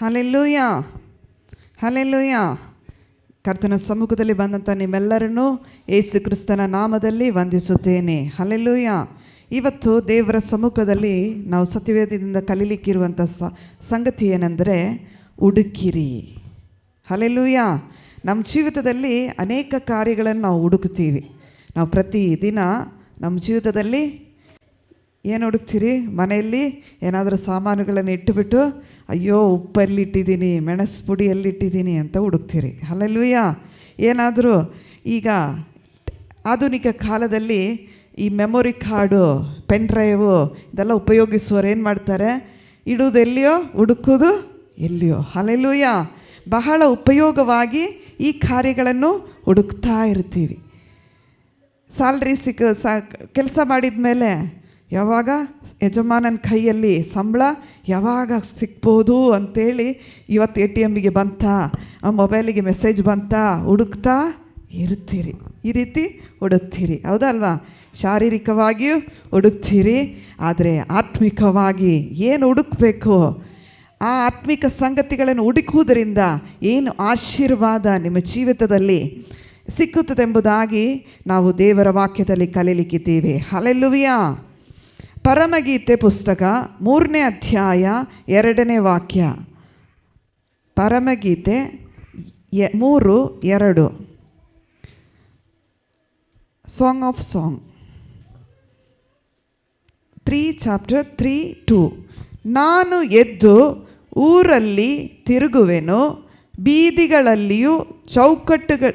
Hallelujah, hallelujah. ಕರ್ತನ ಸಮ್ಮುಖದಲ್ಲಿ ಬಂದಂಥ ನಿಮ್ಮೆಲ್ಲರನ್ನೂ ಯೇಸು ಕ್ರಿಸ್ತನ ನಾಮದಲ್ಲಿ ವಂದಿಸುತ್ತೇನೆ. ಹಲ್ಲೆಲೂಯಾ. ಇವತ್ತು ದೇವರ ಸಮ್ಮುಖದಲ್ಲಿ ನಾವು ಸತ್ಯವೇದದಿಂದ ಕಲೀಲಿಕ್ಕಿರುವಂಥ ಸಂಗತಿ ಏನೆಂದರೆ ಹುಡುಕಿರಿ. ಹಲ್ಲೆಲೂಯಾ. ನಮ್ಮ ಜೀವಿತದಲ್ಲಿ ಅನೇಕ ಕಾರ್ಯಗಳನ್ನು ನಾವು ಹುಡುಕ್ತೀವಿ. ನಾವು ಪ್ರತಿದಿನ ನಮ್ಮ ಜೀವಿತದಲ್ಲಿ ಏನು ಹುಡುಕ್ತೀರಿ? ಮನೆಯಲ್ಲಿ ಏನಾದರೂ ಸಾಮಾನುಗಳನ್ನು ಇಟ್ಟುಬಿಟ್ಟು ಅಯ್ಯೋ ಉಪ್ಪೆಲ್ಲಿಟ್ಟಿದ್ದೀನಿ, ಮೆಣಸು ಪುಡಿ ಎಲ್ಲಿಟ್ಟಿದ್ದೀನಿ ಅಂತ ಹುಡುಕ್ತೀರಿ. ಹಲ್ಲೆಲೂಯಾ. ಏನಾದರೂ ಈಗ ಆಧುನಿಕ ಕಾಲದಲ್ಲಿ ಈ ಮೆಮೊರಿ ಕಾರ್ಡು, ಪೆನ್ ಡ್ರೈವು ಇದೆಲ್ಲ ಉಪಯೋಗಿಸುವವರು ಏನು ಮಾಡ್ತಾರೆ? ಇಡೋದು ಎಲ್ಲಿಯೋ, ಹುಡುಕೋದು ಎಲ್ಲಿಯೋ. ಹಲ್ಲೆಲೂಯಾ. ಬಹಳ ಉಪಯೋಗವಾಗಿ ಈ ಕಾರ್ಯಗಳನ್ನು ಹುಡುಕ್ತಾ ಇರ್ತೀವಿ. ಸ್ಯಾಲ್ರಿ ಕೆಲಸ ಮಾಡಿದ ಮೇಲೆ ಯಾವಾಗ ಯಜಮಾನನ ಕೈಯಲ್ಲಿ ಸಂಬಳ ಯಾವಾಗ ಸಿಗ್ಬೋದು ಅಂಥೇಳಿ, ಇವತ್ತು ATMಗೆ ಬಂತಾ, ಮೊಬೈಲಿಗೆ ಮೆಸೇಜ್ ಬಂತಾ ಹುಡುಕ್ತಾ ಇರ್ತೀರಿ. ಈ ರೀತಿ ಹುಡುಕ್ತೀರಿ, ಹೌದಲ್ವಾ? ಶಾರೀರಿಕವಾಗಿಯೂ ಹುಡುಕ್ತೀರಿ, ಆದರೆ ಆತ್ಮಿಕವಾಗಿ ಏನು ಹುಡುಕಬೇಕು? ಆ ಆತ್ಮಿಕ ಸಂಗತಿಗಳನ್ನು ಹುಡುಕುವುದರಿಂದ ಏನು ಆಶೀರ್ವಾದ ನಿಮ್ಮ ಜೀವಿತದಲ್ಲಿ ಸಿಕ್ಕುತ್ತದೆಂಬುದಾಗಿ ನಾವು ದೇವರ ವಾಕ್ಯದಲ್ಲಿ ಕಲೀಲಿಕ್ಕಿದ್ದೀವಿ. ಹಲ್ಲೆಲೂಯಾ. ಪರಮಗೀತೆ ಪುಸ್ತಕ 3ನೇ ಅಧ್ಯಾಯ 2ನೇ ವಾಕ್ಯ. ಪರಮಗೀತೆ 3:2. Song of song 3:3:2. ನಾನು ಎದ್ದು ಊರಲ್ಲಿ ತಿರುಗುವೆನು, ಬೀದಿಗಳಲ್ಲಿಯೂ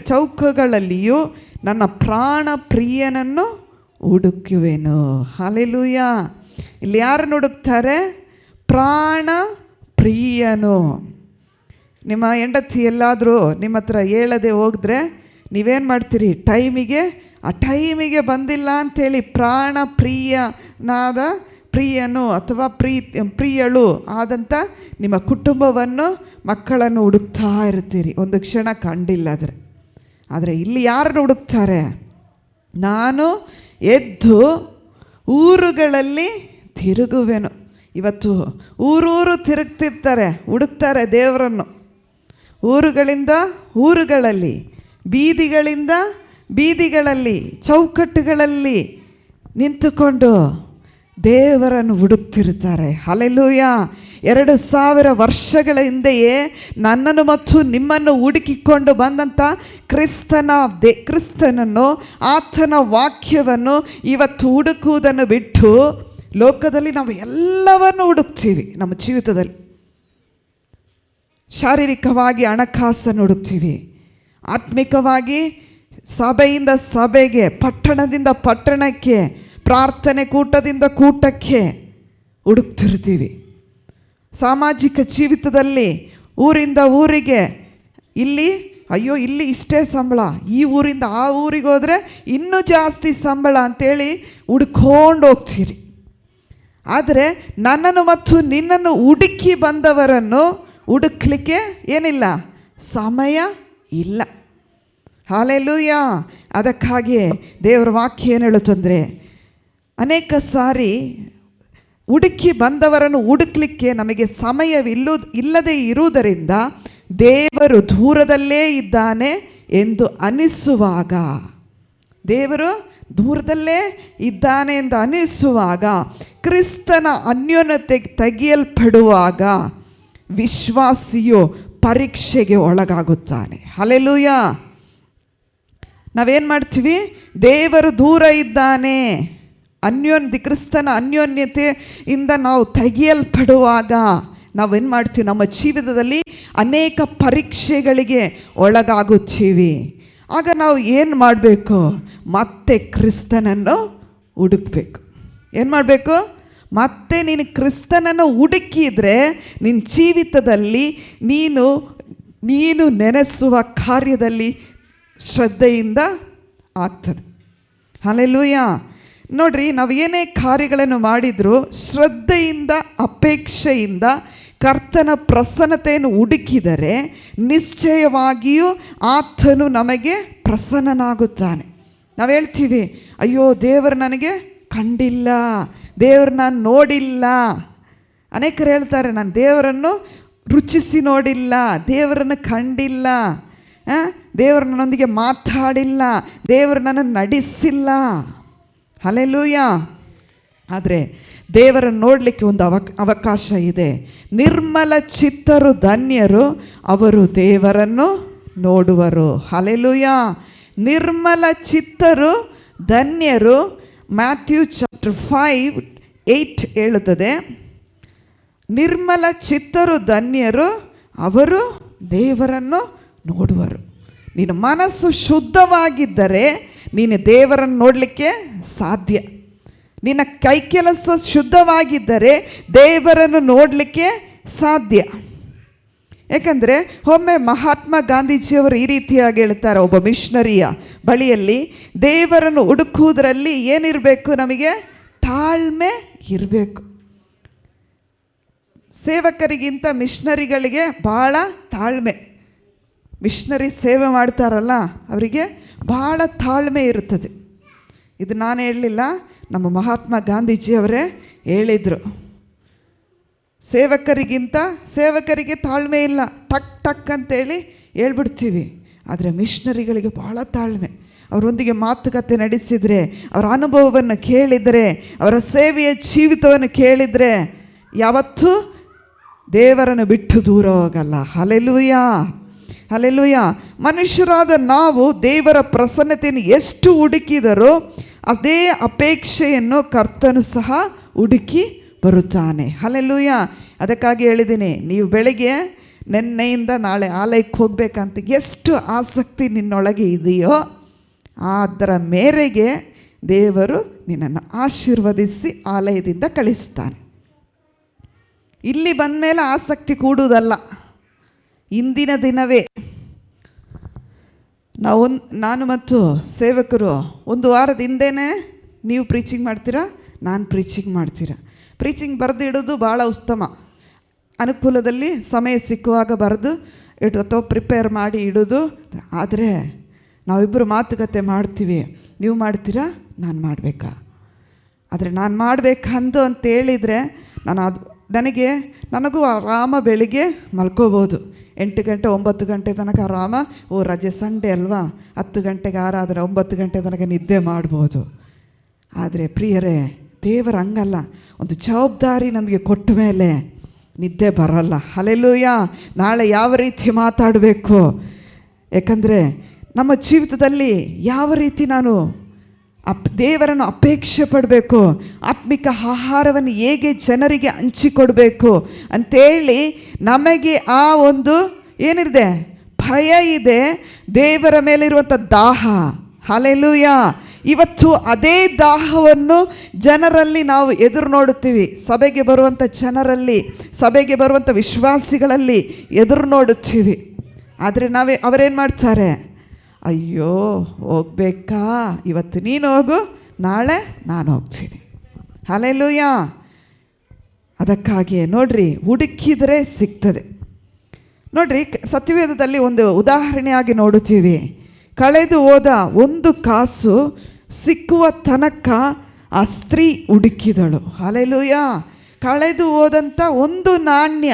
ಚೌಕಗಳಲ್ಲಿಯೂ ನನ್ನ ಪ್ರಾಣ ಪ್ರಿಯನನ್ನು ಹುಡುಕುವೆನು. ಹಲ್ಲೆಲೂಯಾ. ಇಲ್ಲಿ ಯಾರನ್ನು ಹುಡುಕ್ತಾರೆ? ಪ್ರಾಣ ಪ್ರಿಯನು. ನಿಮ್ಮ ಹೆಂಡತಿ ಎಲ್ಲಾದರೂ ನಿಮ್ಮ ಹತ್ರ ಹೇಳದೆ ಹೋಗಿದ್ರೆ ನೀವೇನು ಮಾಡ್ತೀರಿ? ಆ ಟೈಮಿಗೆ ಬಂದಿಲ್ಲ ಅಂಥೇಳಿ ಪ್ರಾಣ ಪ್ರಿಯನಾದ ಪ್ರಿಯನು ಅಥವಾ ಪ್ರಿಯಳು ಆದಂಥ ನಿಮ್ಮ ಕುಟುಂಬವನ್ನು, ಮಕ್ಕಳನ್ನು ಹುಡುಕ್ತಾ ಇರ್ತೀರಿ. ಒಂದು ಕ್ಷಣ ಕಂಡಿಲ್ಲ ಆದರೆ ಇಲ್ಲಿ ಯಾರನ್ನು ಹುಡುಕ್ತಾರೆ? ನಾನು ಎದ್ದು ಊರುಗಳಲ್ಲಿ ತಿರುಗುವೆನು. ಇವತ್ತು ಊರೂರು ತಿರುಗ್ತಿರ್ತಾರೆ, ಹುಡುಕ್ತಾರೆ ದೇವರನ್ನು. ಊರುಗಳಿಂದ ಊರುಗಳಲ್ಲಿ, ಬೀದಿಗಳಿಂದ ಬೀದಿಗಳಲ್ಲಿ, ಚೌಕಟ್ಟುಗಳಲ್ಲಿ ನಿಂತುಕೊಂಡು ದೇವರನ್ನು ಹುಡುಕ್ತಿರ್ತಾರೆ. ಹಲ್ಲೆಲೂಯಾ. 2000 ವರ್ಷಗಳ ಹಿಂದೆಯೇ ನನ್ನನ್ನು ಮತ್ತು ನಿಮ್ಮನ್ನು ಹುಡುಕಿಕೊಂಡು ಬಂದಂಥ ಕ್ರಿಸ್ತನನ್ನು, ಆತನ ವಾಕ್ಯವನ್ನು ಇವತ್ತು ಹುಡುಕುವುದನ್ನು ಬಿಟ್ಟು ಲೋಕದಲ್ಲಿ ನಾವು ಎಲ್ಲವನ್ನು ಹುಡುಕ್ತೀವಿ. ನಮ್ಮ ಜೀವಿತದಲ್ಲಿ ಶಾರೀರಿಕವಾಗಿ ಹಣಕಾಸನ್ನು ಹುಡುಕ್ತೀವಿ, ಆತ್ಮಿಕವಾಗಿ ಸಭೆಯಿಂದ ಸಭೆಗೆ, ಪಟ್ಟಣದಿಂದ ಪಟ್ಟಣಕ್ಕೆ, ಪ್ರಾರ್ಥನೆ ಕೂಟದಿಂದ ಕೂಟಕ್ಕೆ ಹುಡುಕ್ತಿರ್ತೀವಿ. ಸಾಮಾಜಿಕ ಜೀವಿತದಲ್ಲಿ ಊರಿಂದ ಊರಿಗೆ, ಇಲ್ಲಿ ಇಷ್ಟೇ ಸಂಬಳ, ಈ ಊರಿಂದ ಆ ಊರಿಗೆ ಹೋದರೆ ಇನ್ನೂ ಜಾಸ್ತಿ ಸಂಬಳ ಅಂಥೇಳಿ ಹುಡ್ಕೊಂಡು ಹೋಗ್ತೀರಿ. ಆದರೆ ನನ್ನನ್ನು ಮತ್ತು ನಿನ್ನನ್ನು ಹುಡುಕಿ ಬಂದವರನ್ನು ಹುಡುಕ್ಲಿಕ್ಕೆ ಏನಿಲ್ಲ, ಸಮಯ ಇಲ್ಲ. ಹಲ್ಲೆಲೂಯಾ. ಅದಕ್ಕಾಗಿಯೇ ದೇವರ ವಾಕ್ಯ ಏನು ಹೇಳುತ್ತಂದರೆ, ಅನೇಕ ಸಾರಿ ಹುಡುಕಿ ಬಂದವರನ್ನು ಹುಡುಕ್ಲಿಕ್ಕೆ ನಮಗೆ ಸಮಯವಿಲ್ಲದೆ ಇರುವುದರಿಂದ ದೇವರು ದೂರದಲ್ಲೇ ಇದ್ದಾನೆ ಎಂದು ಅನಿಸುವಾಗ, ದೇವರು ದೂರದಲ್ಲೇ ಇದ್ದಾನೆ ಎಂದು ಅನಿಸುವಾಗ, ಕ್ರಿಸ್ತನ ಅನ್ಯೋನ್ಯತೆ ತೆಗೆಯಲ್ಪಡುವಾಗ ವಿಶ್ವಾಸಿಯು ಪರೀಕ್ಷೆಗೆ ಒಳಗಾಗುತ್ತಾನೆ. ಹಲ್ಲೆಲೂಯಾ. ನಾವೇನು ಮಾಡ್ತೀವಿ? ದೇವರು ದೂರ ಇದ್ದಾನೆ, ಕ್ರಿಸ್ತನ ಅನ್ಯೋನ್ಯತೆಯಿಂದ ನಾವು ತೆಗೆಯಲ್ಪಡುವಾಗ ನಾವೇನು ಮಾಡ್ತೀವಿ? ನಮ್ಮ ಜೀವಿತದಲ್ಲಿ ಅನೇಕ ಪರೀಕ್ಷೆಗಳಿಗೆ ಒಳಗಾಗುತ್ತೀವಿ. ಆಗ ನಾವು ಏನು ಮಾಡಬೇಕು? ಮತ್ತೆ ಕ್ರಿಸ್ತನನ್ನು ಹುಡುಕಬೇಕು. ಏನು ಮಾಡಬೇಕು? ಮತ್ತೆ ನೀನು ಕ್ರಿಸ್ತನನ್ನು ಹುಡುಕಿದರೆ ನಿನ್ನ ಜೀವಿತದಲ್ಲಿ ನೀನು ನೆನೆಸುವ ಕಾರ್ಯದಲ್ಲಿ ಶ್ರದ್ಧೆಯಿಂದ ಆಗ್ತದೆ. ಹಲ್ಲೆಲೂಯಾ. ನೋಡ್ರಿ, ನಾವು ಏನೇ ಕಾರ್ಯಗಳನ್ನು ಮಾಡಿದರೂ ಶ್ರದ್ಧೆಯಿಂದ, ಅಪೇಕ್ಷೆಯಿಂದ ಕರ್ತನ ಪ್ರಸನ್ನತೆಯನ್ನು ಹುಡುಕಿದರೆ ನಿಶ್ಚಯವಾಗಿಯೂ ಆತನು ನಮಗೆ ಪ್ರಸನ್ನನಾಗುತ್ತಾನೆ. ನಾವು ಹೇಳ್ತೀವಿ, ಅಯ್ಯೋ ದೇವರು ನನಗೆ ಕಂಡಿಲ್ಲ, ದೇವರು ನಾನು ನೋಡಿಲ್ಲ. ಅನೇಕರು ಹೇಳ್ತಾರೆ, ನಾನು ದೇವರನ್ನು ರುಚಿಸಿ ನೋಡಿಲ್ಲ, ದೇವರನ್ನು ಕಂಡಿಲ್ಲ, ದೇವರು ನನ್ನೊಂದಿಗೆ ಮಾತಾಡಿಲ್ಲ, ದೇವರು ನನ್ನನ್ನು ನಡೆಸಿಲ್ಲ. ಹಲ್ಲೆಲೂಯ. ಆದರೆ ದೇವರನ್ನು ನೋಡಲಿಕ್ಕೆ ಒಂದು ಅವಕಾಶ ಇದೆ. ನಿರ್ಮಲ ಚಿತ್ತರು ಧನ್ಯರು, ಅವರು ದೇವರನ್ನು ನೋಡುವರು. ಹಲ್ಲೆಲೂಯ. ನಿರ್ಮಲ ಚಿತ್ತರು ಧನ್ಯರು. ಮ್ಯಾಥ್ಯೂ ಚಾಪ್ಟರ್ 5:8 ಹೇಳುತ್ತದೆ, ನಿರ್ಮಲ ಚಿತ್ತರು ಧನ್ಯರು, ಅವರು ದೇವರನ್ನು ನೋಡುವರು. ನಿನ್ನ ಮನಸ್ಸು ಶುದ್ಧವಾಗಿದ್ದರೆ ನೀನು ದೇವರನ್ನು ನೋಡಲಿಕ್ಕೆ ಸಾಧ್ಯ. ನಿನ್ನ ಕೈ ಕೆಲಸ ಶುದ್ಧವಾಗಿದ್ದರೆ ದೇವರನ್ನು ನೋಡಲಿಕ್ಕೆ ಸಾಧ್ಯ. ಯಾಕಂದರೆ ಒಮ್ಮೆ ಮಹಾತ್ಮ ಗಾಂಧೀಜಿಯವರು ಈ ರೀತಿಯಾಗಿ ಹೇಳ್ತಾರೆ, ಒಬ್ಬ ಮಿಷನರಿಯ ಬಳಿಯಲ್ಲಿ, ದೇವರನ್ನು ಹುಡುಕುವುದರಲ್ಲಿ ಏನಿರಬೇಕು, ನಮಗೆ ತಾಳ್ಮೆ ಇರಬೇಕು. ಸೇವಕರಿಗಿಂತ ಮಿಷನರಿಗಳಿಗೆ ಭಾಳ ತಾಳ್ಮೆ. ಮಿಷನರಿ ಸೇವೆ ಮಾಡ್ತಾರಲ್ಲ, ಅವರಿಗೆ ಭಾಳ ತಾಳ್ಮೆ ಇರುತ್ತದೆ. ಇದು ನಾನು ಹೇಳಲಿಲ್ಲ, ನಮ್ಮ ಮಹಾತ್ಮ ಗಾಂಧೀಜಿಯವರೇ ಹೇಳಿದರು. ಸೇವಕರಿಗೆ ತಾಳ್ಮೆ ಇಲ್ಲ, ಟಕ್ ಟಕ್ ಅಂತೇಳಿ ಹೇಳ್ಬಿಡ್ತೀವಿ. ಆದರೆ ಮಿಷನರಿಗಳಿಗೆ ಭಾಳ ತಾಳ್ಮೆ. ಅವರೊಂದಿಗೆ ಮಾತುಕತೆ ನಡೆಸಿದರೆ, ಅವರ ಅನುಭವವನ್ನು ಕೇಳಿದರೆ, ಅವರ ಸೇವೆಯ ಜೀವಿತವನ್ನು ಕೇಳಿದರೆ ಯಾವತ್ತೂ ದೇವರನ್ನು ಬಿಟ್ಟು ದೂರ ಹೋಗಲ್ಲ. Hallelujah, hallelujah. ಮನುಷ್ಯರಾದ ನಾವು ದೇವರ ಪ್ರಸನ್ನತೆಯನ್ನು ಎಷ್ಟು ಹುಡುಕಿದರೂ ಅದೇ ಅಪೇಕ್ಷೆಯನ್ನು ಕರ್ತನು ಸಹ ಹುಡುಕಿ ಬರುತ್ತಾನೆ. ಹಲ್ಲೆಲೂಯ. ಅದಕ್ಕಾಗಿ ಹೇಳಿದ್ದೀನಿ, ನೀವು ಬೆಳಗ್ಗೆ ನೆನ್ನೆಯಿಂದ ನಾಳೆ ಆಲಯಕ್ಕೆ ಹೋಗಬೇಕಂತ ಎಷ್ಟು ಆಸಕ್ತಿ ನಿನ್ನೊಳಗೆ ಇದೆಯೋ ಅದರ ಮೇರೆಗೆ ದೇವರು ನಿನ್ನನ್ನು ಆಶೀರ್ವದಿಸಿ ಆಲಯದಿಂದ ಕಳಿಸ್ತಾನೆ. ಇಲ್ಲಿ ಬಂದ ಮೇಲೆ ಆಸಕ್ತಿ ಕೂಡುವುದಲ್ಲ, ಇಂದಿನ ದಿನವೇ ನಾನು ಮತ್ತು ಸೇವಕರು ಒಂದು ವಾರದ ಹಿಂದೆಯೇ ನೀವು ಪ್ರೀಚಿಂಗ್ ಮಾಡ್ತೀರಾ, ನಾನು ಪ್ರೀಚಿಂಗ್ ಮಾಡ್ತೀರಾ. ಪ್ರೀಚಿಂಗ್ ಬರೆದು ಇಡೋದು ಭಾಳ ಉತ್ತಮ. ಅನುಕೂಲದಲ್ಲಿ ಸಮಯ ಸಿಕ್ಕುವಾಗ ಬರೆದು ಅಥವಾ ಪ್ರಿಪೇರ್ ಮಾಡಿ ಇಡೋದು. ಆದರೆ ನಾವಿಬ್ಬರು ಮಾತುಕತೆ ಮಾಡ್ತೀವಿ, ನೀವು ಮಾಡ್ತೀರಾ, ನಾನು ಮಾಡಬೇಕಾ? ಆದರೆ ನಾನು ಮಾಡಬೇಕಂದು ಅಂತ ಹೇಳಿದರೆ ನನಗೂ ಆರಾಮ ಬೆಳಿಗ್ಗೆ ಮಲ್ಕೋಬೋದು. 8 ಗಂಟೆ 9 ಗಂಟೆ ತನಕ ಆರಾಮ. ರಜೆ ಸಂಡೇ ಅಲ್ವಾ, 10 ಗಂಟೆಗೆ ಆರಾದರೆ 9 ಗಂಟೆ ತನಕ ನಿದ್ದೆ ಮಾಡ್ಬೋದು. ಆದರೆ ಪ್ರಿಯರೇ, ದೇವರು ಹಂಗಲ್ಲ. ಒಂದು ಜವಾಬ್ದಾರಿ ನಮಗೆ ಕೊಟ್ಟ ಮೇಲೆ ನಿದ್ದೆ ಬರಲ್ಲ. ಹಲ್ಲೆಲೂಯ. ನಾಳೆ ಯಾವ ರೀತಿ ಮಾತಾಡಬೇಕು, ಯಾಕಂದರೆ ನಮ್ಮ ಜೀವಿತದಲ್ಲಿ ಯಾವ ರೀತಿ ನಾನು ದೇವರನ್ನು ಅಪೇಕ್ಷೆ ಪಡಬೇಕು, ಆತ್ಮಿಕ ಆಹಾರವನ್ನು ಹೇಗೆ ಜನರಿಗೆ ಹಂಚಿಕೊಡಬೇಕು ಅಂಥೇಳಿ ನಮಗೆ ಆ ಒಂದು ಏನಿದೆ, ಭಯ ಇದೆ, ದೇವರ ಮೇಲಿರುವಂಥ ದಾಹ. ಹಲ್ಲೆಲೂಯ. ಇವತ್ತು ಅದೇ ದಾಹವನ್ನು ಜನರಲ್ಲಿ ನಾವು ಎದುರು ನೋಡುತ್ತೀವಿ. ಸಭೆಗೆ ಬರುವಂಥ ಜನರಲ್ಲಿ, ಸಭೆಗೆ ಬರುವಂಥ ವಿಶ್ವಾಸಿಗಳಲ್ಲಿ ಎದುರು ನೋಡುತ್ತೀವಿ. ಆದರೆ ಅವರೇನು ಮಾಡ್ತಾರೆ, ಅಯ್ಯೋ ಹೋಗ್ಬೇಕಾ, ಇವತ್ತು ನೀನು ಹೋಗು, ನಾಳೆ ನಾನು ಹೋಗ್ತೀನಿ. ಹಲ್ಲೆಲೂಯ. ಅದಕ್ಕಾಗಿಯೇ ನೋಡ್ರಿ, ಹುಡುಕಿದರೆ ಸಿಗ್ತದೆ. ನೋಡ್ರಿ, ಸತ್ಯವೇದದಲ್ಲಿ ಒಂದು ಉದಾಹರಣೆಯಾಗಿ ನೋಡುತ್ತೀವಿ. ಕಳೆದು ಹೋದ 1 ಕಾಸು ಸಿಕ್ಕುವ ತನಕ ಆ ಸ್ತ್ರೀ ಹುಡುಕಿದಳು. ಹಲ್ಲೆಲೂಯ. ಕಳೆದು ಹೋದಂಥ 1 ನಾಣ್ಯ,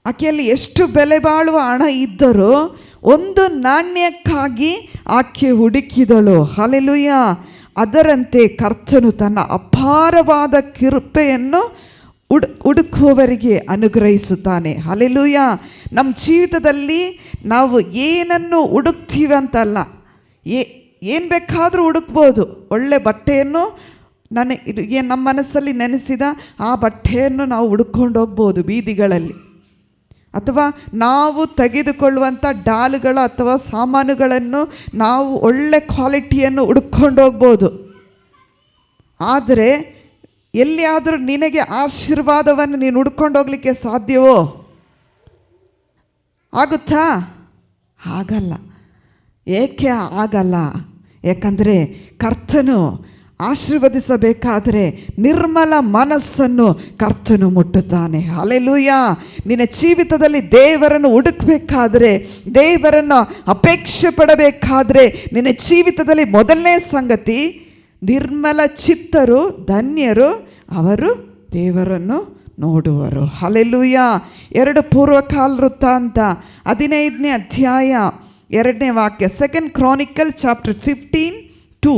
ಆಕೆಯಲ್ಲಿ ಎಷ್ಟು ಬೆಲೆ ಬಾಳುವ ಹಣ ಇದ್ದರೂ 1 ನಾಣ್ಯಕ್ಕಾಗಿ ಆಕೆ ಹುಡುಕಿದಳು. ಹಲ್ಲೆಲೂಯ. ಅದರಂತೆ ಕರ್ತನು ತನ್ನ ಅಪಾರವಾದ ಕೃಪೆಯನ್ನು ಹುಡುಕುವವರಿಗೆ ಅನುಗ್ರಹಿಸುತ್ತಾನೆ. ಹಲ್ಲೆಲೂಯ. ನಮ್ಮ ಜೀವಿತದಲ್ಲಿ ನಾವು ಏನನ್ನು ಹುಡುಕ್ತೀವಿ ಅಂತಲ್ಲ, ಏನು ಬೇಕಾದರೂ ಹುಡುಕ್ಬೋದು. ಒಳ್ಳೆ ಬಟ್ಟೆಯನ್ನು ನಮ್ಮ ಮನಸ್ಸಲ್ಲಿ ನೆನೆಸಿದ ಆ ಬಟ್ಟೆಯನ್ನು ನಾವು ಹುಡುಕೊಂಡು ಹೋಗ್ಬೋದು ಬೀದಿಗಳಲ್ಲಿ, ಅಥವಾ ನಾವು ತೆಗೆದುಕೊಳ್ಳುವಂಥ ಡಾಲ್ಗಳು ಅಥವಾ ಸಾಮಾನುಗಳನ್ನು ನಾವು ಒಳ್ಳೆ ಕ್ವಾಲಿಟಿಯನ್ನು ಹುಡುಕೊಂಡು ಹೋಗ್ಬೋದು. ಆದರೆ ಎಲ್ಲಿಯಾದರೂ ನಿನಗೆ ಆಶೀರ್ವಾದವನ್ನು ನೀನು ಹುಡ್ಕೊಂಡು ಹೋಗಲಿಕ್ಕೆ ಸಾಧ್ಯವೋ? ಆಗುತ್ತಾ? ಆಗಲ್ಲ. ಏಕೆ ಆಗಲ್ಲ? ಯಾಕಂದರೆ ಕರ್ತನು ಆಶೀರ್ವದಿಸಬೇಕಾದರೆ ನಿರ್ಮಲ ಮನಸ್ಸನ್ನು ಕರ್ತನು ಮುಟ್ಟುತ್ತಾನೆ. ಹಲ್ಲೆಲೂಯ. ನಿನ್ನ ಜೀವಿತದಲ್ಲಿ ದೇವರನ್ನು ಹುಡುಕಬೇಕಾದ್ರೆ, ದೇವರನ್ನು ಅಪೇಕ್ಷೆ ಪಡಬೇಕಾದ್ರೆ, ನಿನ್ನ ಜೀವಿತದಲ್ಲಿ ಮೊದಲನೇ ಸಂಗತಿ ನಿರ್ಮಲ ಚಿತ್ತರು ಧನ್ಯರು, ಅವರು ದೇವರನ್ನು ನೋಡುವರು. ಹಲ್ಲೆಲೂಯಾ. 2 ಪೂರ್ವಕಾಲ ವೃತ್ತಾಂತ 15ನೇ ಅಧ್ಯಾಯ 2ನೇ ವಾಕ್ಯ. 2 Chronicles chapter 15:2.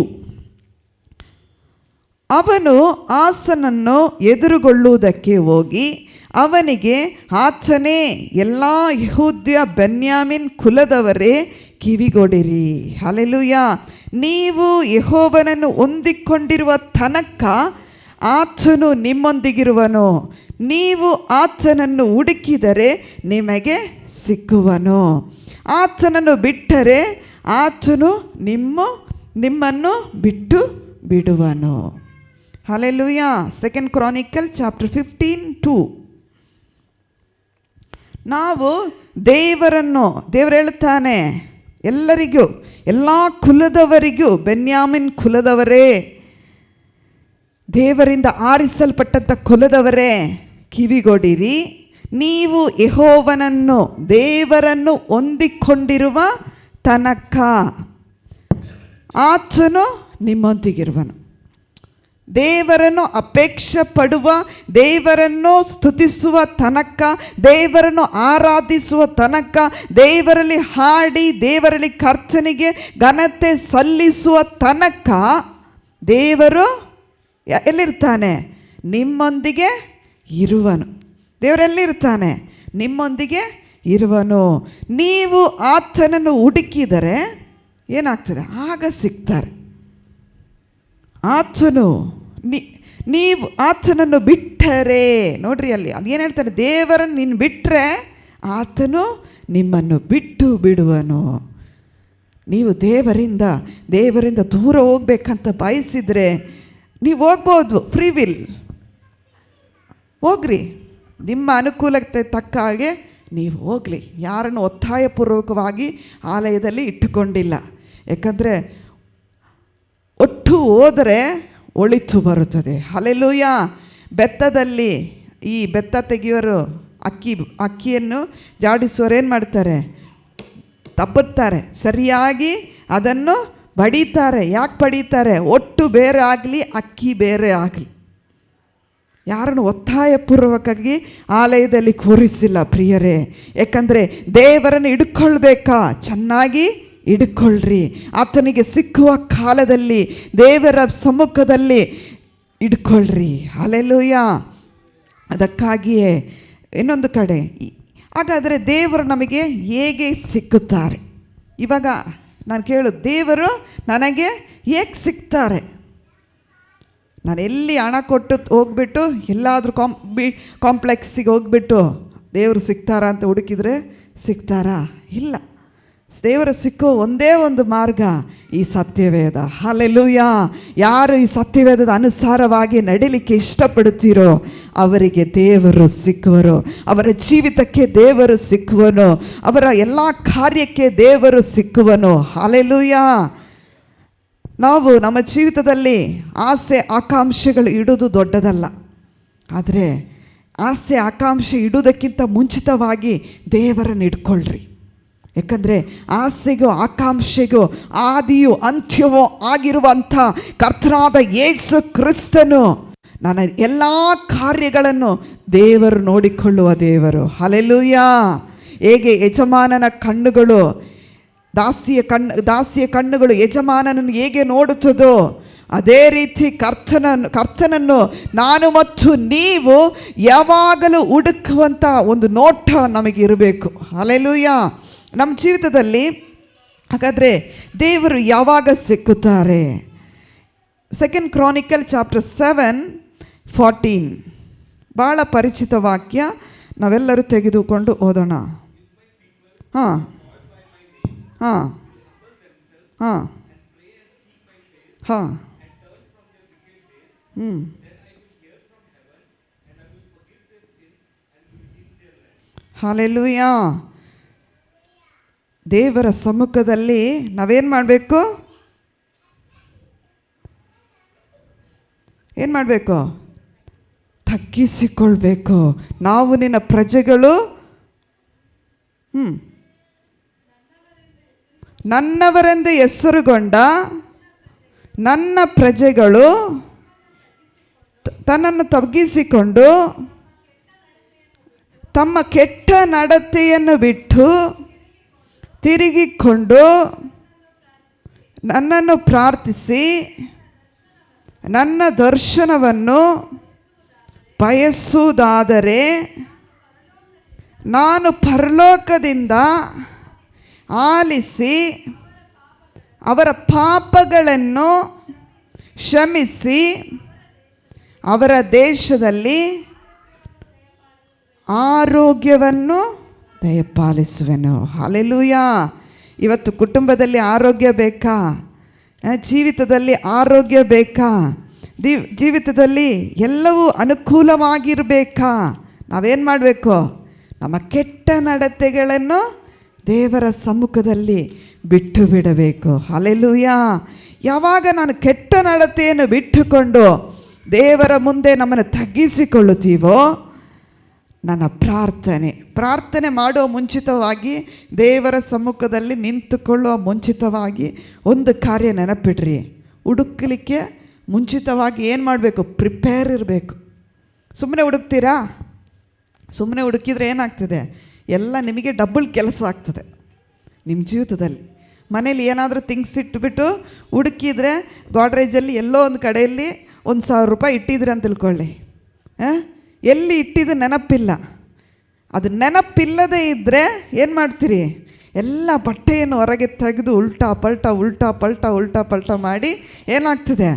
ಅವನು ಆಸನನ್ನು ಎದುರುಗೊಳ್ಳುವುದಕ್ಕೆ ಹೋಗಿ ಅವನಿಗೆ, ಆತನೇ, ಎಲ್ಲ ಯೆಹೂದ್ಯ ಬೆನ್ಯಾಮಿನ್ ಕುಲದವರೇ ಕಿವಿಗೊಡಿರಿ. ಹಲ್ಲೆಲೂಯಾ. ನೀವು ಯೆಹೋವನನ್ನು ಹೊಂದಿಕೊಂಡಿರುವ ತನಕ ಆತನು ನಿಮ್ಮೊಂದಿಗಿರುವನು. ನೀವು ಆತನನ್ನು ಹುಡುಕಿದರೆ ನಿಮಗೆ ಸಿಕ್ಕುವನು. ಆತನನ್ನು ಬಿಟ್ಟರೆ ಆತನು ನಿಮ್ಮನ್ನು ಬಿಟ್ಟು ಬಿಡುವನು. ಹಲ್ಲೆಲೂಯಾ. 2 Chronicles chapter 15:2. ನಾವು ದೇವರು ಹೇಳ್ತಾನೆ, ಎಲ್ಲರಿಗೂ, ಎಲ್ಲ ಕುಲದವರಿಗೂ, ಬೆನ್ಯಾಮಿನ್ ಕುಲದವರೇ, ದೇವರಿಂದ ಆರಿಸಲ್ಪಟ್ಟಂಥ ಕುಲದವರೇ, ಕಿವಿಗೊಡಿರಿ. ನೀವು ಯೆಹೋವನನ್ನು, ದೇವರನ್ನು ಹೊಂದಿಕೊಂಡಿರುವ ತನಕ ಆತನು ನಿಮ್ಮೊಂದಿಗಿರುವನು. ದೇವರನ್ನು ಅಪೇಕ್ಷೆ ಪಡುವ, ದೇವರನ್ನು ಸ್ತುತಿಸುವ ತನಕ, ದೇವರನ್ನು ಆರಾಧಿಸುವ ತನಕ, ದೇವರಲ್ಲಿ ಹಾಡಿ ದೇವರಲ್ಲಿ ಕರ್ತನಿಗೆ ಘನತೆ ಸಲ್ಲಿಸುವ ತನಕ ದೇವರು ಎಲ್ಲಿರ್ತಾನೆ? ನಿಮ್ಮೊಂದಿಗೆ ಇರುವನು. ದೇವರೆಲ್ಲಿರ್ತಾನೆ? ನಿಮ್ಮೊಂದಿಗೆ ಇರುವನು. ನೀವು ಆತನನ್ನು ಹುಡುಕಿದರೆ ಏನಾಗ್ತದೆ? ಆಗ ಸಿಗ್ತಾರೆ. ಆತನು ನೀವು ಆತನನ್ನು ಬಿಟ್ಟರೆ, ನೋಡ್ರಿ ಅಲ್ಲಿ ಏನು ಹೇಳ್ತಾರೆ? ದೇವರನ್ನು ನೀನು ಬಿಟ್ಟರೆ ಆತನು ನಿಮ್ಮನ್ನು ಬಿಟ್ಟು ಬಿಡುವನು. ನೀವು ದೇವರಿಂದ ದೂರ ಹೋಗ್ಬೇಕಂತ ಬಯಸಿದರೆ ನೀವು ಹೋಗ್ಬೋದು. ಫ್ರೀ ವಿಲ್ ಹೋಗ್ರಿ, ನಿಮ್ಮ ಅನುಕೂಲತೆ ತಕ್ಕ ಹಾಗೆ ನೀವು ಹೋಗಲಿ. ಯಾರನ್ನು ಒತ್ತಾಯಪೂರ್ವಕವಾಗಿ ಆಲಯದಲ್ಲಿ ಇಟ್ಟುಕೊಂಡಿಲ್ಲ. ಯಾಕಂದರೆ ಒಟ್ಟು ಹೋದರೆ ಒಳಿತು ಬರುತ್ತದೆ. ಹಲ್ಲೆಲೂಯಾ. ಬೆತ್ತದಲ್ಲಿ ಈ ಬೆತ್ತ ತೆಗೆಯೋರು ಅಕ್ಕಿಯನ್ನು ಜಾಡಿಸುವವರು ಏನು ಮಾಡ್ತಾರೆ? ತಪ್ಪುತ್ತಾರೆ, ಸರಿಯಾಗಿ ಅದನ್ನು ಬಡಿತಾರೆ. ಯಾಕೆ ಬಡಿತಾರೆ? ಒಟ್ಟು ಬೇರೆ ಆಗಲಿ, ಅಕ್ಕಿ ಬೇರೆ ಆಗಲಿ. ಯಾರನ್ನು ಒತ್ತಾಯಪೂರ್ವಕವಾಗಿ ಆಲಯದಲ್ಲಿ ಕೂರಿಸಿಲ್ಲ ಪ್ರಿಯರೇ. ಯಾಕಂದರೆ ದೇವರನ್ನು ಹಿಡ್ಕೊಳ್ಬೇಕಾ? ಚೆನ್ನಾಗಿ ಹಿಡ್ಕೊಳ್ರಿ. ಆತನಿಗೆ ಸಿಕ್ಕುವ ಕಾಲದಲ್ಲಿ ದೇವರ ಸಮ್ಮುಖದಲ್ಲಿ ಹಿಡ್ಕೊಳ್ರಿ. ಹಲ್ಲೆಲೂಯಾ. ಅದಕ್ಕಾಗಿಯೇ ಇನ್ನೊಂದು ಕಡೆ, ಹಾಗಾದರೆ ದೇವರು ನಮಗೆ ಹೇಗೆ ಸಿಕ್ಕುತ್ತಾರೆ? ಇವಾಗ ನಾನು ಕೇಳು, ದೇವರು ನನಗೆ ಹೇಗೆ ಸಿಗ್ತಾರೆ? ನಾನು ಎಲ್ಲಿ ಹಣ ಕೊಟ್ಟು ಹೋಗ್ಬಿಟ್ಟು ಎಲ್ಲಾದರೂ ಕಾಂಪ್ಲೆಕ್ಸಿಗೆ ಹೋಗ್ಬಿಟ್ಟು ದೇವರು ಸಿಗ್ತಾರಾ ಅಂತ ಹುಡುಕಿದರೆ ಸಿಗ್ತಾರಾ? ಇಲ್ಲ. ದೇವರ ಸಿಕ್ಕೋ ಒಂದೇ ಒಂದು ಮಾರ್ಗ, ಈ ಸತ್ಯವೇದ. ಹಲ್ಲೆಲೂಯಾ. ಯಾರು ಈ ಸತ್ಯವೇದದ ಅನುಸಾರವಾಗಿ ನಡಿಲಿಕ್ಕೆ ಇಷ್ಟಪಡುತ್ತೀರೋ ಅವರಿಗೆ ದೇವರು ಸಿಕ್ಕುವರು. ಅವರ ಜೀವಿತಕ್ಕೆ ದೇವರು ಸಿಕ್ಕುವನು. ಅವರ ಎಲ್ಲ ಕಾರ್ಯಕ್ಕೆ ದೇವರು ಸಿಕ್ಕುವನು. ಹಲ್ಲೆಲೂಯಾ. ನಾವು ನಮ್ಮ ಜೀವಿತದಲ್ಲಿ ಆಸೆ ಆಕಾಂಕ್ಷೆಗಳು ಇಡುವುದು ದೊಡ್ಡದಲ್ಲ. ಆದರೆ ಆಸೆ ಆಕಾಂಕ್ಷೆ ಇಡುವುದಕ್ಕಿಂತ ಮುಂಚಿತವಾಗಿ ದೇವರನ್ನು ಇಟ್ಕೊಳ್ರಿ. ಯಾಕಂದರೆ ಆಸೆಗೂ ಆಕಾಂಕ್ಷೆಗೂ ಆದಿಯೂ ಅಂತ್ಯವೋ ಆಗಿರುವಂಥ ಕರ್ತನಾದ ಯೇಸು ಕ್ರಿಸ್ತನು ನನ್ನ ಎಲ್ಲ ಕಾರ್ಯಗಳನ್ನು ದೇವರು ನೋಡಿಕೊಳ್ಳುವ ದೇವರು. ಹಲ್ಲೆಲೂಯಾ. ಹೇಗೆ ಯಜಮಾನನ ಕಣ್ಣುಗಳು ದಾಸಿಯ ಕಣ್ಣುಗಳು ಯಜಮಾನನನ್ನು ಹೇಗೆ ನೋಡುತ್ತದೋ ಅದೇ ರೀತಿ ಕರ್ತನನ್ನು ನಾನು ಮತ್ತು ನೀವು ಯಾವಾಗಲೂ ಹುಡುಕುವಂಥ ಒಂದು ನೋಟ ನಮಗಿರಬೇಕು. ಹಲ್ಲೆಲೂಯಾ. ನಮ್ಮ ಜೀವಿತದಲ್ಲಿ ಹಾಗಾದರೆ ದೇವರು ಯಾವಾಗ ಸಿಕ್ಕುತ್ತಾರೆ? 2 Chronicles chapter 7:14 ಭಾಳ ಪರಿಚಿತ ವಾಕ್ಯ. ನಾವೆಲ್ಲರೂ ತೆಗೆದುಕೊಂಡು ಓದೋಣ. ಹಾಂ ಹಾಂ ಹಾಂ ಹಾಂ ಹಲ್ಲೆಲೂಯಾ. ದೇವರ ಸಮ್ಮುಖದಲ್ಲಿ ನಾವೇನು ಮಾಡಬೇಕು? ಏನು ಮಾಡಬೇಕು? ತಗ್ಗಿಸಿಕೊಳ್ಬೇಕು. ನಾವು ನಿನ್ನ ಪ್ರಜೆಗಳು, ನನ್ನವರೆಂದು ಹೆಸರುಗೊಂಡ ನನ್ನ ಪ್ರಜೆಗಳು ತನ್ನನ್ನು ತಗ್ಗಿಸಿಕೊಂಡು ತಮ್ಮ ಕೆಟ್ಟ ನಡತೆಯನ್ನು ಬಿಟ್ಟು ತಿರುಗಿಕೊಂಡು ನನ್ನನ್ನು ಪ್ರಾರ್ಥಿಸಿ ನನ್ನ ದರ್ಶನವನ್ನು ಬಯಸುವುದಾದರೆ ನಾನು ಪರಲೋಕದಿಂದ ಆಲಿಸಿ ಅವರ ಪಾಪಗಳನ್ನು ಕ್ಷಮಿಸಿ ಅವರ ದೇಶದಲ್ಲಿ ಆರೋಗ್ಯವನ್ನು ದಯಪಾಲಿಸುವೆನು. ಹಲ್ಲೆಲೂಯಾ. ಇವತ್ತು ಕುಟುಂಬದಲ್ಲಿ ಆರೋಗ್ಯ ಬೇಕಾ? ಜೀವಿತದಲ್ಲಿ ಆರೋಗ್ಯ ಬೇಕಾ? ಜೀವಿತದಲ್ಲಿ ಎಲ್ಲವೂ ಅನುಕೂಲವಾಗಿರಬೇಕಾ? ನಾವೇನು ಮಾಡಬೇಕು? ನಮ್ಮ ಕೆಟ್ಟ ನಡತೆಗಳನ್ನು ದೇವರ ಸಮ್ಮುಖದಲ್ಲಿ ಬಿಟ್ಟು ಬಿಡಬೇಕು. ಹಲ್ಲೆಲೂಯಾ. ಯಾವಾಗ ನಾನು ಕೆಟ್ಟ ನಡತೆಯನ್ನು ಬಿಟ್ಟುಕೊಂಡು ದೇವರ ಮುಂದೆ ನಮ್ಮನ್ನು ತಗ್ಗಿಸಿಕೊಳ್ಳುತ್ತೀವೋ, ನನ್ನ ಪ್ರಾರ್ಥನೆ ಮಾಡುವ ಮುಂಚಿತವಾಗಿ, ದೇವರ ಸಮ್ಮುಖದಲ್ಲಿ ನಿಂತುಕೊಳ್ಳುವ ಮುಂಚಿತವಾಗಿ ಒಂದು ಕಾರ್ಯ ನೆನಪಿಡ್ರಿ. ಹುಡುಕಲಿಕ್ಕೆ ಮುಂಚಿತವಾಗಿ ಏನು ಮಾಡಬೇಕು? ಪ್ರಿಪೇರ್ ಇರಬೇಕು. ಸುಮ್ಮನೆ ಹುಡುಕ್ತೀರಾ? ಸುಮ್ಮನೆ ಹುಡುಕಿದ್ರೆ ಏನಾಗ್ತದೆ? ಎಲ್ಲ ನಿಮಗೆ ಡಬಲ್ ಕೆಲಸ ಆಗ್ತದೆ ನಿಮ್ಮ ಜೀವಿತದಲ್ಲಿ. ಮನೇಲಿ ಏನಾದರೂ ಥಿಂಗ್ಸ್ ಇಟ್ಬಿಟ್ಟು ಹುಡುಕಿದ್ರೆ, ಗಾಡ್ರೇಜಲ್ಲಿ ಎಲ್ಲೋ ಒಂದು ಕಡೆಯಲ್ಲಿ 1,000 ರೂಪಾಯಿ ಇಟ್ಟಿದ್ರಿ ಅಂತ ತಿಳ್ಕೊಳ್ಳಿ. ಎಲ್ಲಿ ಇಟ್ಟಿದ್ದು ನೆನಪಿಲ್ಲ. ಅದು ನೆನಪಿಲ್ಲದೆ ಇದ್ದರೆ ಏನು ಮಾಡ್ತೀರಿ? ಎಲ್ಲ ಬಟ್ಟೆಯನ್ನು ಹೊರಗೆ ತೆಗೆದು ಉಲ್ಟಾ ಪಲ್ಟ ಮಾಡಿ ಏನಾಗ್ತದೆ?